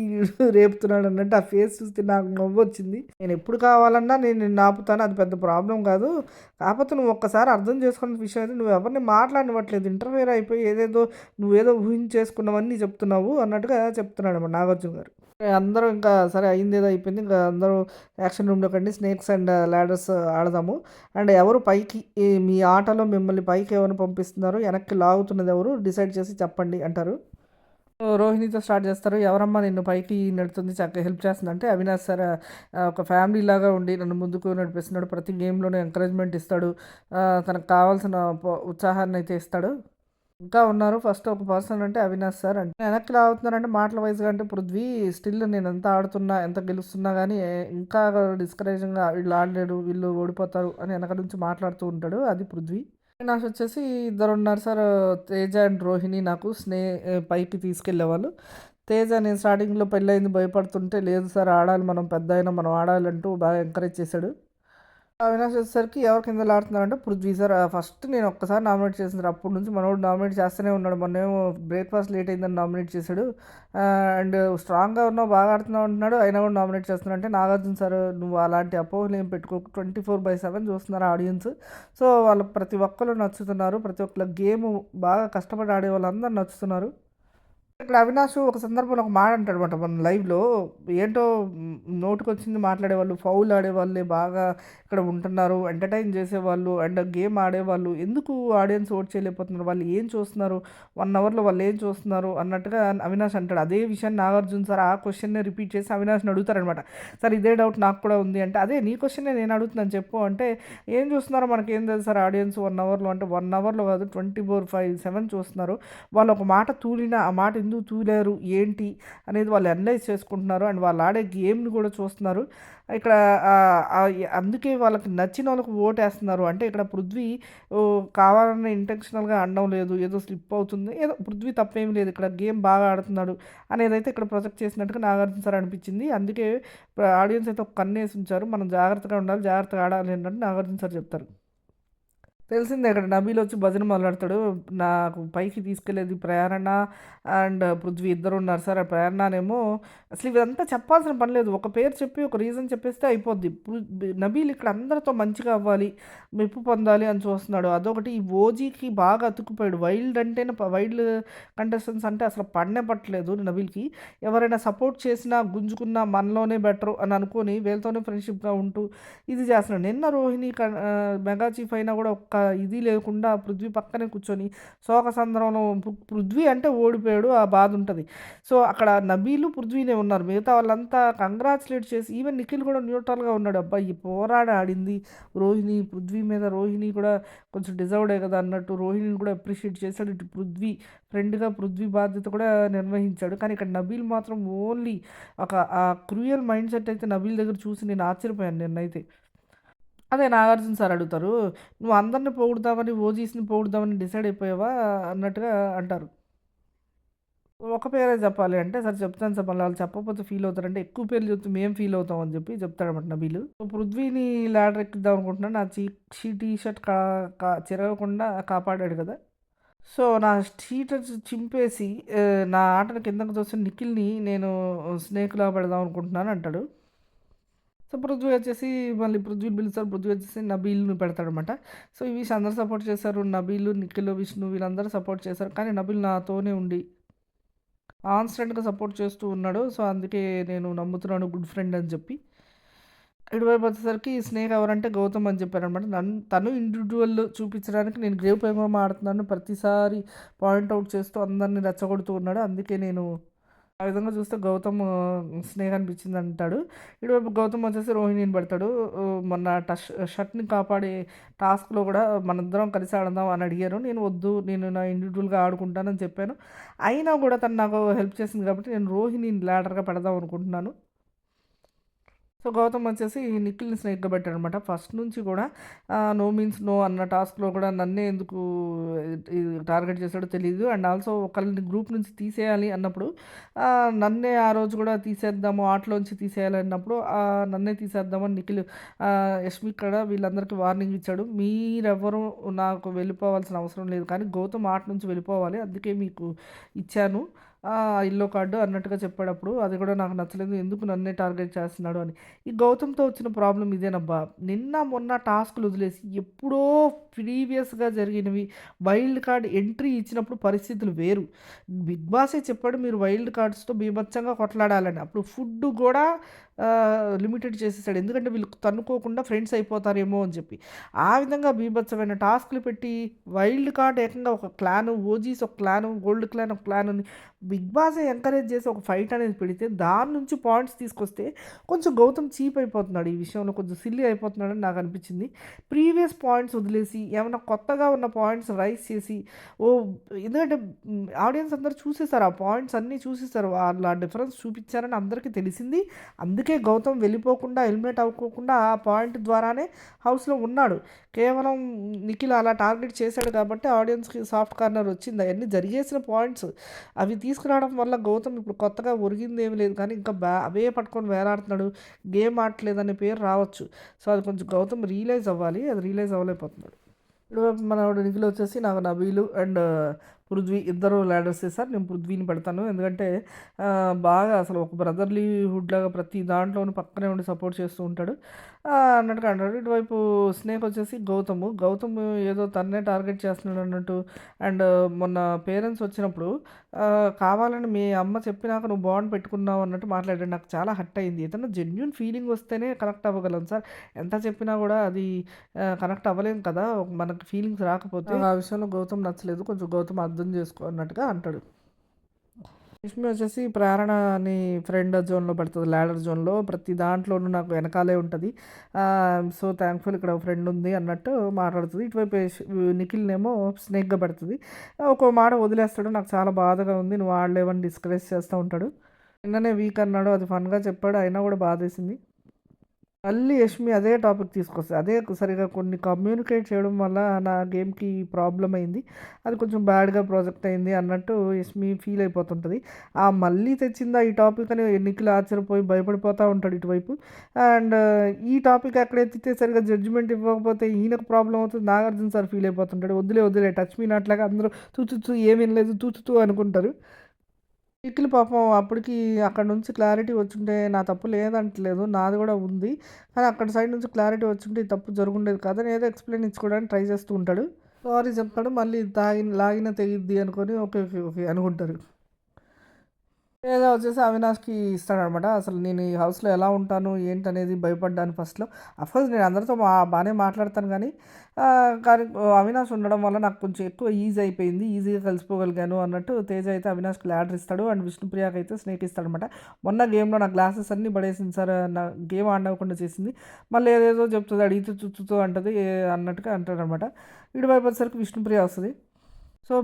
రేపుతున్నాడు అన్నట్టు ఆ ఫేస్ చూస్తే నాకు నవ్వు వచ్చింది. నేను ఎప్పుడు కావాలన్నా నేను నిన్ను ఆపుతాను, అది పెద్ద ప్రాబ్లం కాదు. కాకపోతే నువ్వు ఒక్కసారి అర్థం చేసుకున్న విషయం అయితే నువ్వు ఎవరిని మాట్లాడనివ్వట్లేదు, ఇంటర్ఫియర్ అయిపోయి నువ్వేదో ఊహించేసుకున్నవన్నీ చెప్తున్నావు అన్నట్టుగా చెప్తున్నాడు అన్నమాట నాగార్జున గారు. అందరూ ఇంకా సరే అయింది ఏదో అయిపోయింది, ఇంకా అందరూ యాక్షన్ రూమ్లో కండి స్నేక్స్ అండ్ ల్యాడర్స్ ఆడదాము అండ్ ఎవరు పైకి మీ ఆటలో మిమ్మల్ని పైకి ఎవరిని పంపిస్తున్నారు, వెనక్కి లాగుతున్నది ఎవరు డిసైడ్ చేసి చెప్పండి అంటారు. రోహిణితో స్టార్ట్ చేస్తారు. ఎవరమ్మా నిన్ను పైకి నడుతుంది చక్కగా హెల్ప్ చేస్తుంది అంటే అవినాష్ సార్ ఒక ఫ్యామిలీ లాగా ఉండి నన్ను ముందుకు నడిపిస్తున్నాడు, ప్రతి గేమ్లోనే ఎంకరేజ్మెంట్ ఇస్తాడు, తనకు కావాల్సిన ఉత్సాహాన్ని అయితే ఇస్తాడు. ఇంకా ఉన్నారు ఫస్ట్ ఒక పర్సన్ అంటే అవినాష్ సార్ అంటే వెనక్కి లాగుతున్నారంటే మాటల వైజ్గా అంటే పృథ్వీ స్టిల్ నేను ఎంత ఆడుతున్నా ఎంత గెలుస్తున్నా కానీ ఇంకా డిస్కరేజింగ్గా వీళ్ళు ఆడలేడు వీళ్ళు ఓడిపోతారు అని వెనక నుంచి మాట్లాడుతూ ఉంటాడు, అది పృథ్వీ. నాకొచ్చేసి ఇద్దరున్నారు సార్. తేజ అండ్ రోహిణి నాకు పైకి తీసుకెళ్ళేవాళ్ళు. తేజ నేను స్టార్టింగ్‌లో పెళ్లయింది భయపడుతుంటే, లేదు సార్ ఆడాలి మనం పెద్దయినా మనం ఆడాలంటూ బాగా ఎంకరేజ్ చేశాడు. అవినాష్ వచ్చేసరికి ఎవరు కిందలో ఆడుతున్నారంటే పృథ్వీ సార్. ఫస్ట్ నేను ఒక్కసారి నామినేట్ చేసింది. అప్పటి నుంచి మనోడు నామినేట్ చేస్తూనే ఉన్నాడు. మొన్నేమో బ్రేక్‌ఫాస్ట్ లేట్ అయిందని నామినేట్ చేశాడు. అండ్ స్ట్రాంగ్‌గా ఉన్నావు, బాగా ఆడుతున్నావు అంటున్నాడు. అయినా కూడా నామినేట్ చేస్తున్నాడు. అంటే నాగార్జున సార్ నువ్వు అలాంటి అపోహలు ఏం పెట్టుకోకు. 24/7 చూస్తున్నారు ఆడియన్స్. సో వాళ్ళు ప్రతి ఒక్కళ్ళు నచ్చుతున్నారు. ప్రతి ఒక్కళ్ళ గేమ్ బాగా కష్టపడి ఆడే వాళ్ళందరూ నచ్చుతున్నారు. ఇక్కడ అవినాష్ ఒక సందర్భంలో ఒక మాట అంటాడనమాట మన లైవ్‌లో. ఏంటో నోటికొచ్చింది మాట్లాడేవాళ్ళు, ఫౌల్ ఆడేవాళ్ళే బాగా ఇక్కడ ఉంటున్నారు. ఎంటర్‌టైన్ చేసేవాళ్ళు అండ్ గేమ్ ఆడేవాళ్ళు ఎందుకు ఆడియన్స్ ఓట్ చేయలేకపోతున్నారు? వాళ్ళు ఏం చూస్తున్నారు? 1 అవర్‌లో వాళ్ళు ఏం చూస్తున్నారు? అన్నట్టుగా అవినాష్ అంటాడు. అదే విషయాన్ని నాగార్జున సార్ ఆ క్వెషన్‌నే రిపీట్ చేసి అవినాష్‌ని అడుగుతారనమాట. సార్ ఇదే డౌట్ నాకు కూడా ఉంది అంటే, అదే నీ క్వెషనే నేను అడుగుతున్నాను చెప్పు అంటే, ఏం చూస్తున్నారో మనకేం తెలుసు సార్ ఆడియన్స్ 1 అవర్‌లో అంటే 1 అవర్‌లో కాదు 24/7 చూస్తున్నారు. వాళ్ళు ఒక మాట తూలినా ఆ మాట ఎందుకు తూలారు ఏంటి అనేది వాళ్ళు అనలైజ్ చేసుకుంటున్నారు. అండ్ వాళ్ళు ఆడే గేమ్ని కూడా చూస్తున్నారు. ఇక్కడ అందుకే వాళ్ళకి నచ్చిన వాళ్ళకి ఓటేస్తున్నారు. అంటే ఇక్కడ పృథ్వీ కావాలని ఇంటెన్షనల్గా అనడం లేదు, ఏదో స్లిప్ అవుతుంది, ఏదో పృథ్వీ తప్పేం లేదు, ఇక్కడ గేమ్ బాగా ఆడుతున్నాడు అనేదైతే ఇక్కడ ప్రొజెక్ట్ చేసినట్టుగా నాగార్జున సార్ అనిపించింది. అందుకే ఆడియన్స్ అయితే ఒక కన్నేసి ఉంచారు. మనం జాగ్రత్తగా ఉండాలి, జాగ్రత్తగా ఆడాలి ఏంటంటే నాగార్జున సార్ చెప్తారు. తెలిసిందే అక్కడ నబీల్ వచ్చి భజన మొదలెడతాడు. నాకు పైకి తీసుకెళ్ళేది ప్రేరణ అండ్ పృథ్వీ ఇద్దరున్నారు సార్. ఆ ప్రేరణనేమో అసలు ఇదంతా చెప్పాల్సిన పని లేదు. ఒక పేరు చెప్పి ఒక రీజన్ చెప్పేస్తే అయిపోద్ది. నబీల్ ఇక్కడ అందరితో మంచిగా అవ్వాలి, మెప్పు పొందాలి అని చూస్తున్నాడు. అదొకటి. ఈ ఓజీకి బాగా అతుక్కుపోయాడు. వైల్డ్ అంటేనే వైల్డ్ కంటెస్టెంట్స్ అంటే అసలు పడనే పట్టలేదు నబీల్‌కి. ఎవరైనా సపోర్ట్ చేసినా, గుంజుకున్నా మనలోనే బెటరు అని అనుకోని వీళ్ళతోనే ఫ్రెండ్‌షిప్‌గా ఉంటూ ఇది చేస్తున్నాడు. నిన్న రోహిణి మెగా చీఫ్ అయినా కూడా ఒక్క ఇది లేకుండా పృథ్వీ పక్కనే కూర్చొని శోకసంద్రంలో పృథ్వీ అంటే ఓడిపోయాడు ఆ బాధ ఉంటుంది. సో అక్కడ నబీలు పృథ్వీనే ఉన్నారు. మిగతా వాళ్ళంతా కంగ్రాచులేట్ చేసి ఈవెన్ నిఖిల్ కూడా న్యూట్రల్గా ఉన్నాడు. అబ్బాయి ఈ పోరాడి ఆడింది రోహిణి పృథ్వీ మీద. రోహిణి కూడా కొంచెం డిజర్వ్డే కదా అన్నట్టు రోహిణిని కూడా అప్రిషియేట్ చేశాడు. ఇటు పృథ్వీ ఫ్రెండ్గా పృథ్వీ బాధ్యత కూడా నిర్వహించాడు. కానీ ఇక్కడ నబీల్ మాత్రం ఓన్లీ ఒక ఆ క్రూయల్ మైండ్ సెట్ అయితే నబీల్ దగ్గర చూసి నేను ఆశ్చర్యపోయాను నిన్నైతే. అదే నాగార్జున సార్ అడుగుతారు. "నువ్వు అందరిని పొగుడుతావని, ఓజీస్‌ని పొగుడుదామని డిసైడ్ అయిపోయావా?" అన్నట్టుగా అంటారు. ఒక పేరే చెప్పాలి అంటే, "సరే చెప్తాను సార్ మళ్ళీ వాళ్ళు చెప్పకపోతే ఫీల్ అవుతారంటే, ఎక్కువ పేర్లు చెప్తే మేము ఫీల్ అవుతాం" అని చెప్పి చెప్తాడన్నమాట నబీలు. పృథ్వీని ల్యాడర్ ఎక్కిద్దాం అనుకుంటున్నాను. నా టీ షర్ట్ కా కా చిరగకుండా కాపాడాడు కదా! సో, నా టీ షర్ట్ చింపేసి నా ఆటను కిందకి తోసిన నిఖిల్‌ని నేను స్నేక్‌లా పెడదాం అనుకుంటున్నాను అంటాడు. సో, పృథ్వీ వచ్చేసి మళ్ళీ పృథ్వీని పిలుస్తారు. పృథ్వీ వచ్చేసి నబీల్‌ని పెడతాడనమాట. సో, ఈ విషయం అందరూ సపోర్ట్ చేశారు. నబీలు, నిఖిల్, విష్ణు వీళ్ళందరూ సపోర్ట్ చేశారు. కానీ నబీల్ నాతోనే ఉండి కాన్స్టెంట్‌గా సపోర్ట్ చేస్తూ ఉన్నాడు. సో, అందుకే నేను నమ్ముతున్నాను గుడ్ ఫ్రెండ్ అని చెప్పి. ఇటువైపు వచ్చేసరికి స్నేక్ ఎవరంటే గౌతమ్ అని చెప్పారనమాట. తను ఇండివిడ్యువల్ చూపించడానికి నేను గ్రేవ్ ప్రేమ ఆడుతున్నాను ప్రతిసారి పాయింట్ అవుట్ చేస్తూ అందరిని రెచ్చగొడుతూ ఉన్నాడు. అందుకే నేను ఆ విధంగా చూస్తే గౌతమ్ స్నేహ అనిపించింది అంటాడు. ఇటువైపు గౌతమ్ వచ్చేసి రోహిణిని పెడతాడు. మొన్న షర్ట్‌ని కాపాడే టాస్క్‌లో కూడా మనిద్దరం కలిసి ఆడదాం అని అడిగారు. నేను వద్దు, నేను నా ఇండివిడ్యువల్‌గా ఆడుకుంటానని చెప్పాను. అయినా కూడా తను నాకు హెల్ప్ చేసింది కాబట్టి నేను రోహిణిని ల్యాడర్‌గా పెడదాం అనుకుంటున్నాను. సో, గౌతమ్ వచ్చేసి నిఖిల్‌ని స్నేక్‌గా పెట్టాడనమాట. ఫస్ట్ నుంచి కూడా నో మీన్స్ నో అన్న టాస్క్‌లో కూడా నన్నే ఎందుకు టార్గెట్ చేశాడో తెలీదు. అండ్ ఆల్సో ఒకళ్ళని గ్రూప్ నుంచి తీసేయాలి అన్నప్పుడు నన్నే ఆ రోజు కూడా తీసేద్దాము, ఆటలోంచి తీసేయాలి అన్నప్పుడు నన్నే తీసేద్దామని నిఖిల్ యష్మి కూడా వీళ్ళందరికీ వార్నింగ్ ఇచ్చాడు. మీరెవ్వరు నాకు వెళ్ళిపోవాల్సిన అవసరం లేదు. కానీ గౌతమ్ ఆట నుంచి వెళ్ళిపోవాలి. అందుకే మీకు ఇచ్చాను యెల్లో కార్డ్ అన్నట్టుగా చెప్పాడప్పుడు. అది కూడా నాకు నచ్చలేదు. ఎందుకు నన్నే టార్గెట్ చేస్తున్నాడు అని. ఈ గౌతమ్‌తో వచ్చిన ప్రాబ్లమ్ ఇదేనబ్బా! నిన్న మొన్న టాస్క్‌లు వదిలేసి ఎప్పుడో ప్రీవియస్‌గా జరిగినవి వైల్డ్ కార్డ్ ఎంట్రీ ఇచ్చినప్పుడు పరిస్థితులు వేరు. బిగ్ బాసే చెప్పాడు మీరు వైల్డ్ కార్డ్స్‌తో బీభత్సంగా కొట్లాడాలని. అప్పుడు ఫుడ్ గూడా లిమిటెడ్ చేసేసాడు. ఎందుకంటే వీళ్ళు తన్నుకోకుండా ఫ్రెండ్స్ అయిపోతారేమో అని చెప్పి. ఆ విధంగా బీభత్సమైన టాస్క్‌లు పెట్టి వైల్డ్ కార్డ్ ఏకంగా ఒక క్లాను, ఓజీస్ ఒక క్లాను, గోల్డ్ క్లాన్ ఒక క్లాన్ అని బిగ్ బాసే ఎంకరేజ్ చేసి ఒక ఫైట్ అనేది పెడితే దాని నుంచి పాయింట్స్ తీసుకొస్తే కొంచెం గౌతమ్ చీప్ అయిపోతున్నాడు. ఈ విషయంలో కొంచెం సిల్లీ అయిపోతున్నాడని నాకు అనిపించింది. ప్రీవియస్ పాయింట్స్ వదిలేసి ఏమన్నా కొత్తగా ఉన్న పాయింట్స్ రైజ్ చేసి ఓ ఎందుకంటే ఆడియన్స్ అందరూ చూసేసారు. ఆ పాయింట్స్ అన్నీ చూసేసారు. వాళ్ళు ఆ డిఫరెన్స్ చూపిచ్చారని అందరికీ తెలిసింది. అందుకే గౌతమ్ వెళ్ళిపోకుండా, ఎలిమినేట్ అవ్వకోకుండా ఆ పాయింట్ ద్వారానే హౌస్‌లో ఉన్నాడు. కేవలం నిఖిల్ అలా టార్గెట్ చేశాడు కాబట్టి ఆడియన్స్‌కి సాఫ్ట్ కార్నర్ వచ్చింది. అయన్నీ జరిగేసిన పాయింట్స్. అవి తీసుకురావడం వల్ల గౌతమ్ ఇప్పుడు కొత్తగా ఒరిగిందేమి లేదు కానీ ఇంకా అవే పట్టుకొని వేలాడుతున్నాడు. గేమ్ ఆడట్లేదనే పేరు రావచ్చు. సో, అది కొంచెం గౌతమ్ రియలైజ్ అవ్వాలి. అది రియలైజ్ అవ్వలేకపోతున్నాడు. ఇటువైపు మనోడు నిఖిల్ వచ్చేసి నాకు నబీలు అండ్ పృథ్వీ ఇద్దరు ల్యాడర్స్ సార్. నేను పృథ్వీని పెడతాను. ఎందుకంటే బాగా అసలు ఒక బ్రదర్లీహుడ్ లాగా ప్రతి దాంట్లోనూ పక్కనే ఉండి సపోర్ట్ చేస్తూ ఉంటాడు అన్నట్టుగా అంటాడు. ఇటువైపు స్నేక్ వచ్చేసి గౌతమ్ ఏదో తన్నే టార్గెట్ చేస్తున్నాడు అన్నట్టు. అండ్ మొన్న పేరెంట్స్ వచ్చినప్పుడు కావాలని మీ అమ్మ చెప్పినాక నువ్వు బాండ్ పెట్టుకున్నావు అన్నట్టు మాట్లాడాడు. నాకు చాలా హర్ట్ అయింది. ఏదన్నా జెన్యూన్ ఫీలింగ్ వస్తేనే కనెక్ట్ అవ్వగలం సార్. ఎంత చెప్పినా కూడా అది కనెక్ట్ అవ్వలేం కదా మనకు ఫీలింగ్స్ రాకపోతే. ఆ విషయంలో గౌతమ్ నచ్చలేదు. కొంచెం గౌతమ్ అర్థం చేసుకో అన్నట్టుగా అంటాడు. రష్మి వచ్చేసి ప్రేరణ అని ఫ్రెండ్ జోన్లో పడుతుంది. ల్యాడర్ జోన్లో ప్రతి దాంట్లోనూ నాకు వెనకాలే ఉంటుంది. సో థ్యాంక్ఫుల్ ఇక్కడ ఫ్రెండ్ ఉంది అన్నట్టు మాట్లాడుతుంది. ఇటువైపు నిఖిల్నేమో స్నేక్గా పడుతుంది. ఒక మాట వదిలేస్తాడు. నాకు చాలా బాధగా ఉంది, నువ్వు ఆడలేవని డిస్కరేజ్ చేస్తూ ఉంటాడు. నిన్ననే వీక్ అన్నాడు, అది ఫన్గా చెప్పాడు, అయినా కూడా బాధేసింది. మళ్ళీ యష్మి అదే టాపిక్ తీసుకొస్తది. అదే సరిగ్గా కొన్ని కమ్యూనికేట్ చేయడం వల్ల నా గేమ్‌కి ప్రాబ్లమ్ అయింది. అది కొంచెం బ్యాడ్‌గా ప్రొజెక్ట్ అయింది అన్నట్టు యష్మి ఫీల్ అయిపోతుంటది. మళ్ళీ తెచ్చిందా ఈ టాపిక్ అని నిఖిల్ ఆశ్చర్యపోయి భయపడిపోతా ఉంటాడు ఇటువైపు. అండ్ ఈ టాపిక్ అక్కడ ఎత్తితే సరిగ్గా జడ్జిమెంట్ ఇవ్వకపోతే ఈయనకు ప్రాబ్లమ్ అవుతుంది. నాగార్జున సార్ ఫీల్ అయిపోతుంటాడు. వద్దులే టచ్ మీ నాట్ లాగా అందరూ ఏమి వినలేదు అనుకుంటారు. నిఖిల్ పాపం అప్పటికి అక్కడ నుంచి క్లారిటీ వచ్చుంటే నా తప్పు లేదంటలేదు. నాది కూడా ఉంది. కానీ అక్కడ సైడ్ నుంచి క్లారిటీ వచ్చుంటే ఈ తప్పు జరుగుండేది కాదని ఏదో ఎక్స్‌ప్లెయిన్ ఇచ్చుకోవడానికి ట్రై చేస్తూ ఉంటాడు. సారీ చెప్తాడు. మళ్ళీ లాగిన తెగిద్ది అనుకోని ఓకే అనుకుంటారు. ఏదో వచ్చేసి అవినాష్‌కి ఇస్తాడనమాట. అసలు నేను ఈ హౌస్‌లో ఎలా ఉంటాను, ఏంటనేది భయపడ్డాను ఫస్ట్‌లో. అఫ్‌కోర్స్ నేను అందరితో బానే మాట్లాడతాను గానీ, కానీ అవినాష్ ఉండడం వల్ల నాకు కొంచెం ఎక్కువ ఈజీ అయిపోయింది. ఈజీగా కలిసిపోగలిగాను అన్నట్టు తేజ అయితే అవినాష్‌కి ల్యాడర్ ఇస్తాడు. అండ్ విష్ణుప్రియకైతే స్నేక్ ఇస్తాడనమాట. మొన్న గేమ్‌లో నా గ్లాసెస్ అన్నీ పడేసింది సార్. నా గేమ్ ఆడనివ్వకుండా చేసింది. మళ్ళీ ఏదేదో చెప్తది, అడిగితే తుత్తుతో అంటది అన్నట్టుగా అంటాడనమాట. ఇటువైపు వచ్చేసరికి విష్ణుప్రియ వస్తది. సో,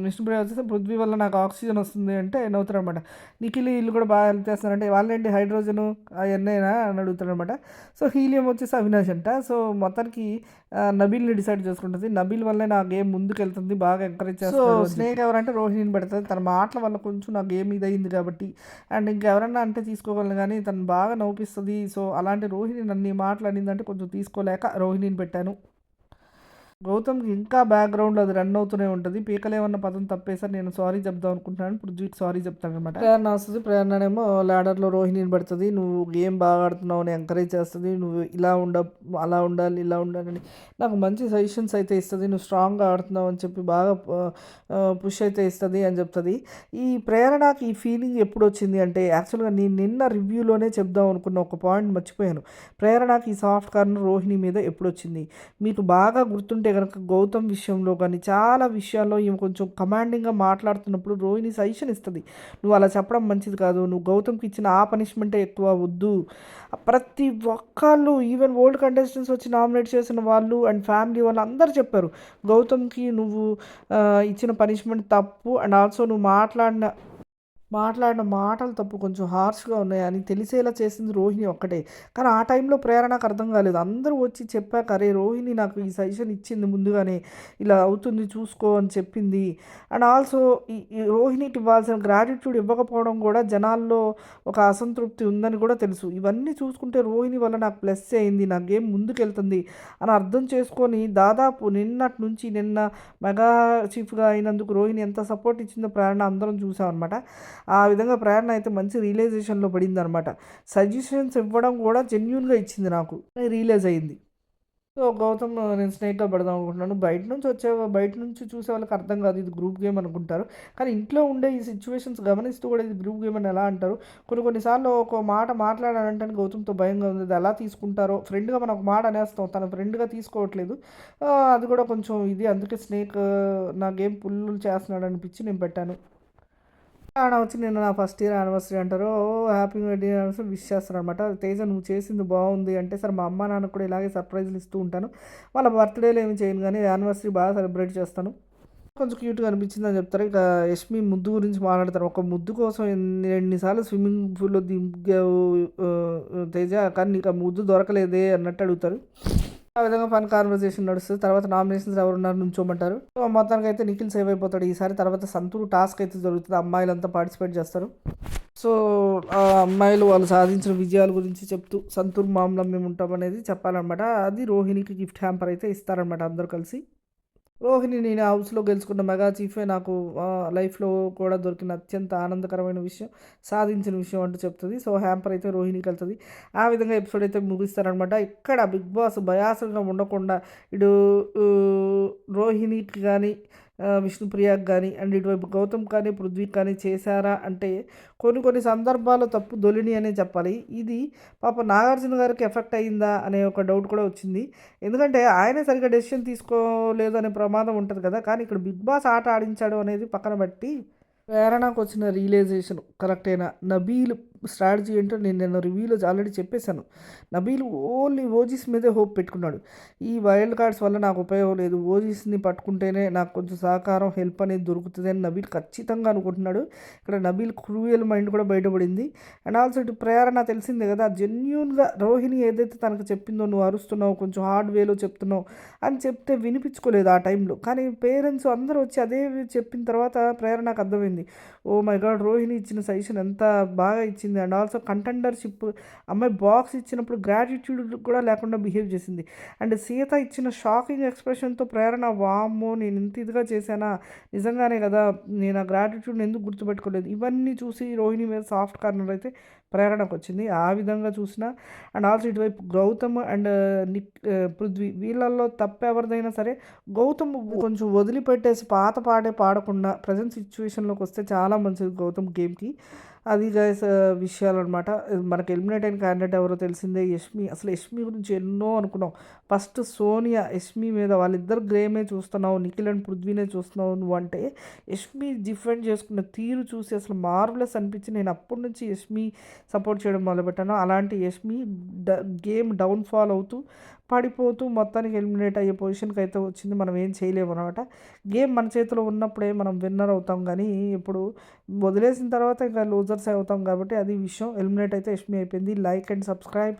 విష్ణుప్రియ వచ్చేసి పృథ్వీ వల్ల నాకు ఆక్సిజన్ వస్తుంది అంటే నవ్వుతాడనమాట. నిఖిల్ వీళ్ళు కూడా బాగా హెల్ప్ చేస్తారంటే వాళ్ళేంటి హైడ్రోజను అవన్నీనా అని అడుగుతాడనమాట. సో, హీలియం వచ్చేసి అవినాష్ అంట. సో, మొత్తానికి నబీల్‌ని డిసైడ్ చేసుకుంటది. నబీల్ వల్లే నా గేమ్ ముందుకెళ్తుంది. బాగా ఎంకరేజ్ చేస్తాడు. సో, స్నేక్ ఎవరంటే రోహిణిని పెడతది. తన మాటల వల్ల కొంచెం నా గేమ్ ఇదయింది కాబట్టి. అండ్ ఇంకెవరన్నా అంటే తీసుకోగలను కానీ తను బాగా నవ్విపిస్తది. సో, అలాంటి రోహిణి నన్ను ఈ మాటలు అనిందంటే కొంచెం తీసుకోలేక రోహిణిని పెట్టాను. గౌతమ్‌కి ఇంకా బ్యాక్‌గ్రౌండ్‌లో అది రన్ అవుతూనే ఉంటది. పీకలేమన్న పదం తప్పేసారి నేను సారీ చెప్దాం అనుకుంటున్నాను. పృథ్వీకి సారీ చెప్తాడనమాట. ప్రేరణ వస్తది. ప్రేరణనేమో ల్యాడర్‌లో రోహిణిని పెడతది. నువ్వు గేమ్ బాగా ఆడుతున్నావు అని ఎంకరేజ్ చేస్తది. నువ్వు ఇలా అలా ఉండాలి, ఇలా ఉండాలని నాకు మంచి సజెషన్స్ అయితే ఇస్తది. నువ్వు స్ట్రాంగ్‌గా ఆడుతున్నావు అని చెప్పి బాగా పుష్ అయితే ఇస్తది అని చెప్తది. ఈ ప్రేరణకి ఈ ఫీలింగ్ ఎప్పుడొచ్చింది అంటే యాక్చువల్‌గా నేను నిన్న రివ్యూలోనే చెప్దాం అనుకున్న ఒక పాయింట్ మర్చిపోయాను. ప్రేరణకి ఈ సాఫ్ట్ కార్నర్ రోహిణి మీద ఎప్పుడొచ్చింది? మీకు బాగా గుర్తుంటే గనక గౌతమ్ విషయంలో కానీ చాలా విషయాల్లో ఈమె కొంచెం కమాండింగ్గా మాట్లాడుతున్నప్పుడు రోహిణి సజెషన్ ఇస్తుంది. నువ్వు అలా చెప్పడం మంచిది కాదు, నువ్వు గౌతమ్కి ఇచ్చిన ఆ పనిష్మెంటే ఎక్కువ వద్దు. ప్రతి ఒక్కళ్ళు ఈవెన్ ఓల్డ్ కంటెస్టెంట్స్ వచ్చి నామినేట్ చేసిన వాళ్ళు అండ్ ఫ్యామిలీ వాళ్ళు అందరూ చెప్పారు గౌతమ్కి నువ్వు ఇచ్చిన పనిష్మెంట్ తప్పు అండ్ ఆల్సో నువ్వు మాట్లాడిన మాటలు తప్పు కొంచెం హార్ష్గా ఉన్నాయి అని తెలిసేలా చేసింది రోహిణి ఒక్కటే. కానీ ఆ టైంలో ప్రేరణకు అర్థం కాలేదు. అందరూ వచ్చి చెప్పాక అరే రోహిణి నాకు ఈ సజెషన్ ఇచ్చింది ముందుగానే, ఇలా అవుతుంది చూసుకో అని చెప్పింది. అండ్ ఆల్సో ఈ రోహిణికి ఇవ్వాల్సిన గ్రాటిట్యూడ్ ఇవ్వకపోవడం కూడా జనాల్లో ఒక అసంతృప్తి ఉందని కూడా తెలుసు. ఇవన్నీ చూసుకుంటే రోహిణి వల్ల నాకు ప్లస్ అయింది, నా గేమ్ ముందుకెళ్తుంది అని అర్థం చేసుకొని దాదాపు నిన్నటి నుంచి నిన్న మెగా చీఫ్గా అయినందుకు రోహిణి ఎంత సపోర్ట్ ఇచ్చిందో ప్రేరణ అందరం చూసామన్నమాట. ఆ విధంగా ప్రేరణ అయితే మంచి రియలైజేషన్లో పడిందనమాట. సజెషన్స్ ఇవ్వడం కూడా జెన్యూన్గా ఇచ్చింది నాకు, రియలైజ్ అయింది. సో గౌతమ్ నేను స్నేక్గా పడదాం అనుకుంటున్నాను. బయట నుంచి చూసే వాళ్ళకి అర్థం కాదు ఇది గ్రూప్ గేమ్ అనుకుంటారు. కానీ ఇంట్లో ఉండే ఈ సిచ్యువేషన్స్ గమనిస్తూ కూడా ఇది గ్రూప్ గేమ్ అని ఎలా అంటారు. కొన్నిసార్లు ఒక మాట మాట్లాడాలంటే గౌతమ్తో భయంగా ఉంది. అది ఎలా తీసుకుంటారో, ఫ్రెండ్గా మనం ఒక మాట అనేస్తాం, తన ఫ్రెండ్గా తీసుకోవట్లేదు. అది కూడా కొంచెం ఇది. అందుకే స్నేక్ నా గేమ్ పుల్ చేస్తున్నాడు అనిపించి నేను పెట్టాను. ఆడ వచ్చి నిన్న నా ఫస్ట్ ఇయర్ యానివర్సరీ అంటారు. హ్యాపీ వెడ్డింగ్ యానివర్సరీ విష్ చేస్తారనమాట. తేజ నువ్వు చేసింది బాగుంది అంటే, సరే మా అమ్మ నాన్నకు కూడా ఇలాగే సర్ప్రైజ్లు ఇస్తూ ఉంటాను. వాళ్ళ బర్త్డేలు ఏమి చేయను కానీ యానివర్సరీ బాగా సెలబ్రేట్ చేస్తాను. కొంచెం క్యూట్గా అనిపించిందని చెప్తారు. ఇక యష్మి ముద్దు గురించి మాట్లాడతారు. ఒక ముద్దు కోసం ఎన్నిసార్లు స్విమ్మింగ్ పూల్లో దిగావు తేజ, కానీ నీకు ఆ ముద్దు దొరకలేదే అన్నట్టు అడుగుతారు. ఆ విధంగా ఫన్ కాన్వర్సేషన్ నడుస్తుంది. తర్వాత నామినేషన్స్ ఎవరున్నారు నుంచోమంటారు. సో మొత్తానికి అయితే నిఖిల్ సేవ్ అయిపోతాడు ఈసారి. తర్వాత సంతూర్ టాస్క్ అయితే జరుగుతుంది. అమ్మాయిలంతా పార్టిసిపేట్ చేస్తారు. సో ఆ అమ్మాయిలు వాళ్ళు సాధించిన విజయాల గురించి చెప్తూ సంతూర్ మామూలు మేము ఉంటామనేది చెప్పాలన్నమాట. అది రోహిణికి గిఫ్ట్ హ్యాంపర్ అయితే ఇస్తారనమాట అందరూ కలిసి. రోహిణి నేను హౌస్లో గెలుచుకున్న మెగా చీఫే నాకు లైఫ్లో కూడా దొరికిన అత్యంత ఆనందకరమైన విషయం, సాధించిన విషయం అంటూ చెప్తుంది. సో హ్యాంపర్ అయితే రోహిణికి వెళ్తుంది. ఆ విధంగా ఎపిసోడ్ అయితే ముగిస్తారనమాట. ఇక్కడ బిగ్ బాస్ బయాసంగా ఉండకుండా ఇటు రోహిణికి కానీ విష్ణుప్రియకి కానీ అండ్ ఇటువైపు గౌతమ్ కానీ పృథ్వీకి కానీ చేశారా అంటే కొన్ని కొన్ని సందర్భాల్లో తప్పు దొలిని అనే చెప్పాలి. ఇది పాప నాగార్జున గారికి ఎఫెక్ట్ అయిందా అనే ఒక డౌట్ కూడా వచ్చింది. ఎందుకంటే ఆయనే సరిగ్గా డెసిషన్ తీసుకోలేదు అనే ప్రమాదం ఉంటుంది కదా. కానీ ఇక్కడ బిగ్ బాస్ ఆట ఆడించాడు అనేది పక్కన బట్టి ప్రేరణకు వచ్చిన రియలైజేషన్ కరెక్టేనా. నబీల్ స్ట్రాటజీ ఏంటో నేను నిన్న రివ్యూలో ఆల్రెడీ చెప్పేశాను. నబీల్ ఓన్లీ ఓజీస్ మీదే హోప్ పెట్టుకున్నాడు. ఈ వైల్డ్ కార్డ్స్ వల్ల నాకు ఉపయోగం లేదు, ఓజీస్ని పట్టుకుంటేనే నాకు కొంచెం సహకారం హెల్ప్ అనేది దొరుకుతుంది అని నబీల్ ఖచ్చితంగా అనుకుంటున్నాడు. ఇక్కడ నబీల్ క్రూయల్ మైండ్ కూడా బయటపడింది. అండ్ ఆల్సో ఇటు ప్రేరణ తెలిసిందే కదా, జెన్యున్గా రోహిణి ఏదైతే తనకు చెప్పిందో నువ్వు అరుస్తున్నావు కొంచెం హార్డ్ వేలో చెప్తున్నావు అని చెప్తే వినిపించుకోలేదు ఆ టైంలో. కానీ పేరెంట్స్ అందరూ వచ్చి అదే చెప్పిన తర్వాత ప్రేరణకు అర్థమైంది. ఓ మై గాడ్, రోహిణి ఇచ్చిన సజెషన్ ఎంత బాగా ఇచ్చింది. అండ్ ఆల్సో కంటెండర్షిప్ అమ్మాయి బాక్స్ ఇచ్చినప్పుడు గ్రాటిట్యూడ్ కూడా లేకుండా బిహేవ్ చేసింది. అండ్ సీత ఇచ్చిన షాకింగ్ ఎక్స్ప్రెషన్తో ప్రేరణ వామ్మో నేను ఇంత ఇదిగా చేశానా, నిజంగానే కదా నేను ఆ గ్రాటిట్యూడ్ని ఎందుకు గుర్తుపెట్టుకోలేదు. ఇవన్నీ చూసి రోహిణి మీద సాఫ్ట్ కార్నర్ అయితే ప్రేరణకు వచ్చింది. ఆ విధంగా చూసిన అండ్ ఆల్సో ఇటువైపు గౌతమ్ అండ్ పృథ్వీ వీళ్ళల్లో తప్పు ఎవరిదైనా సరే గౌతమ్ కొంచెం వదిలిపెట్టేసి పాత పాడే పాడకుండా ప్రజెంట్ సిచ్యువేషన్లోకి వస్తే చాలా మంచిది గౌతమ్ గేమ్కి. అది గైస్ విషయాలు అనమాట. మనకి ఎలిమినేట్ అయిన క్యాండిడేట్ ఎవరో తెలిసిందే, యష్మి. అసలు యష్మి గురించి ఎన్నో అనుకున్నాం. ఫస్ట్ సోనియా యష్మి మీద వాళ్ళిద్దరు గేమే చూస్తున్నావు, నిఖిల్ అండ్ పృథ్వీనే చూస్తున్నావు నువ్వు అంటే యష్మి డిఫెండ్ చేసుకున్న తీరు చూసి అసలు మార్వలెస్ అనిపించి నేను అప్పటి నుంచి యష్మి సపోర్ట్ చేయడం మొదలుపెట్టాను. అలాంటి యష్మి గేమ్ డౌన్ఫాల్ అవుతూ పడిపోతూ మొత్తానికి ఎలిమినేట్ అయ్యే పొజిషన్కి అయితే వచ్చింది. మనం ఏం చేయలేము అనమాట. గేమ్ మన చేతిలో ఉన్నప్పుడే మనం విన్నర్ అవుతాం, కానీ ఇప్పుడు వదిలేసిన తర్వాత ఇంకా లూజర్స్ అవుతాం. కాబట్టి అది విషయం. ఎలిమినేట్ అయితే యష్మి అయిపోయింది. Like and subscribe.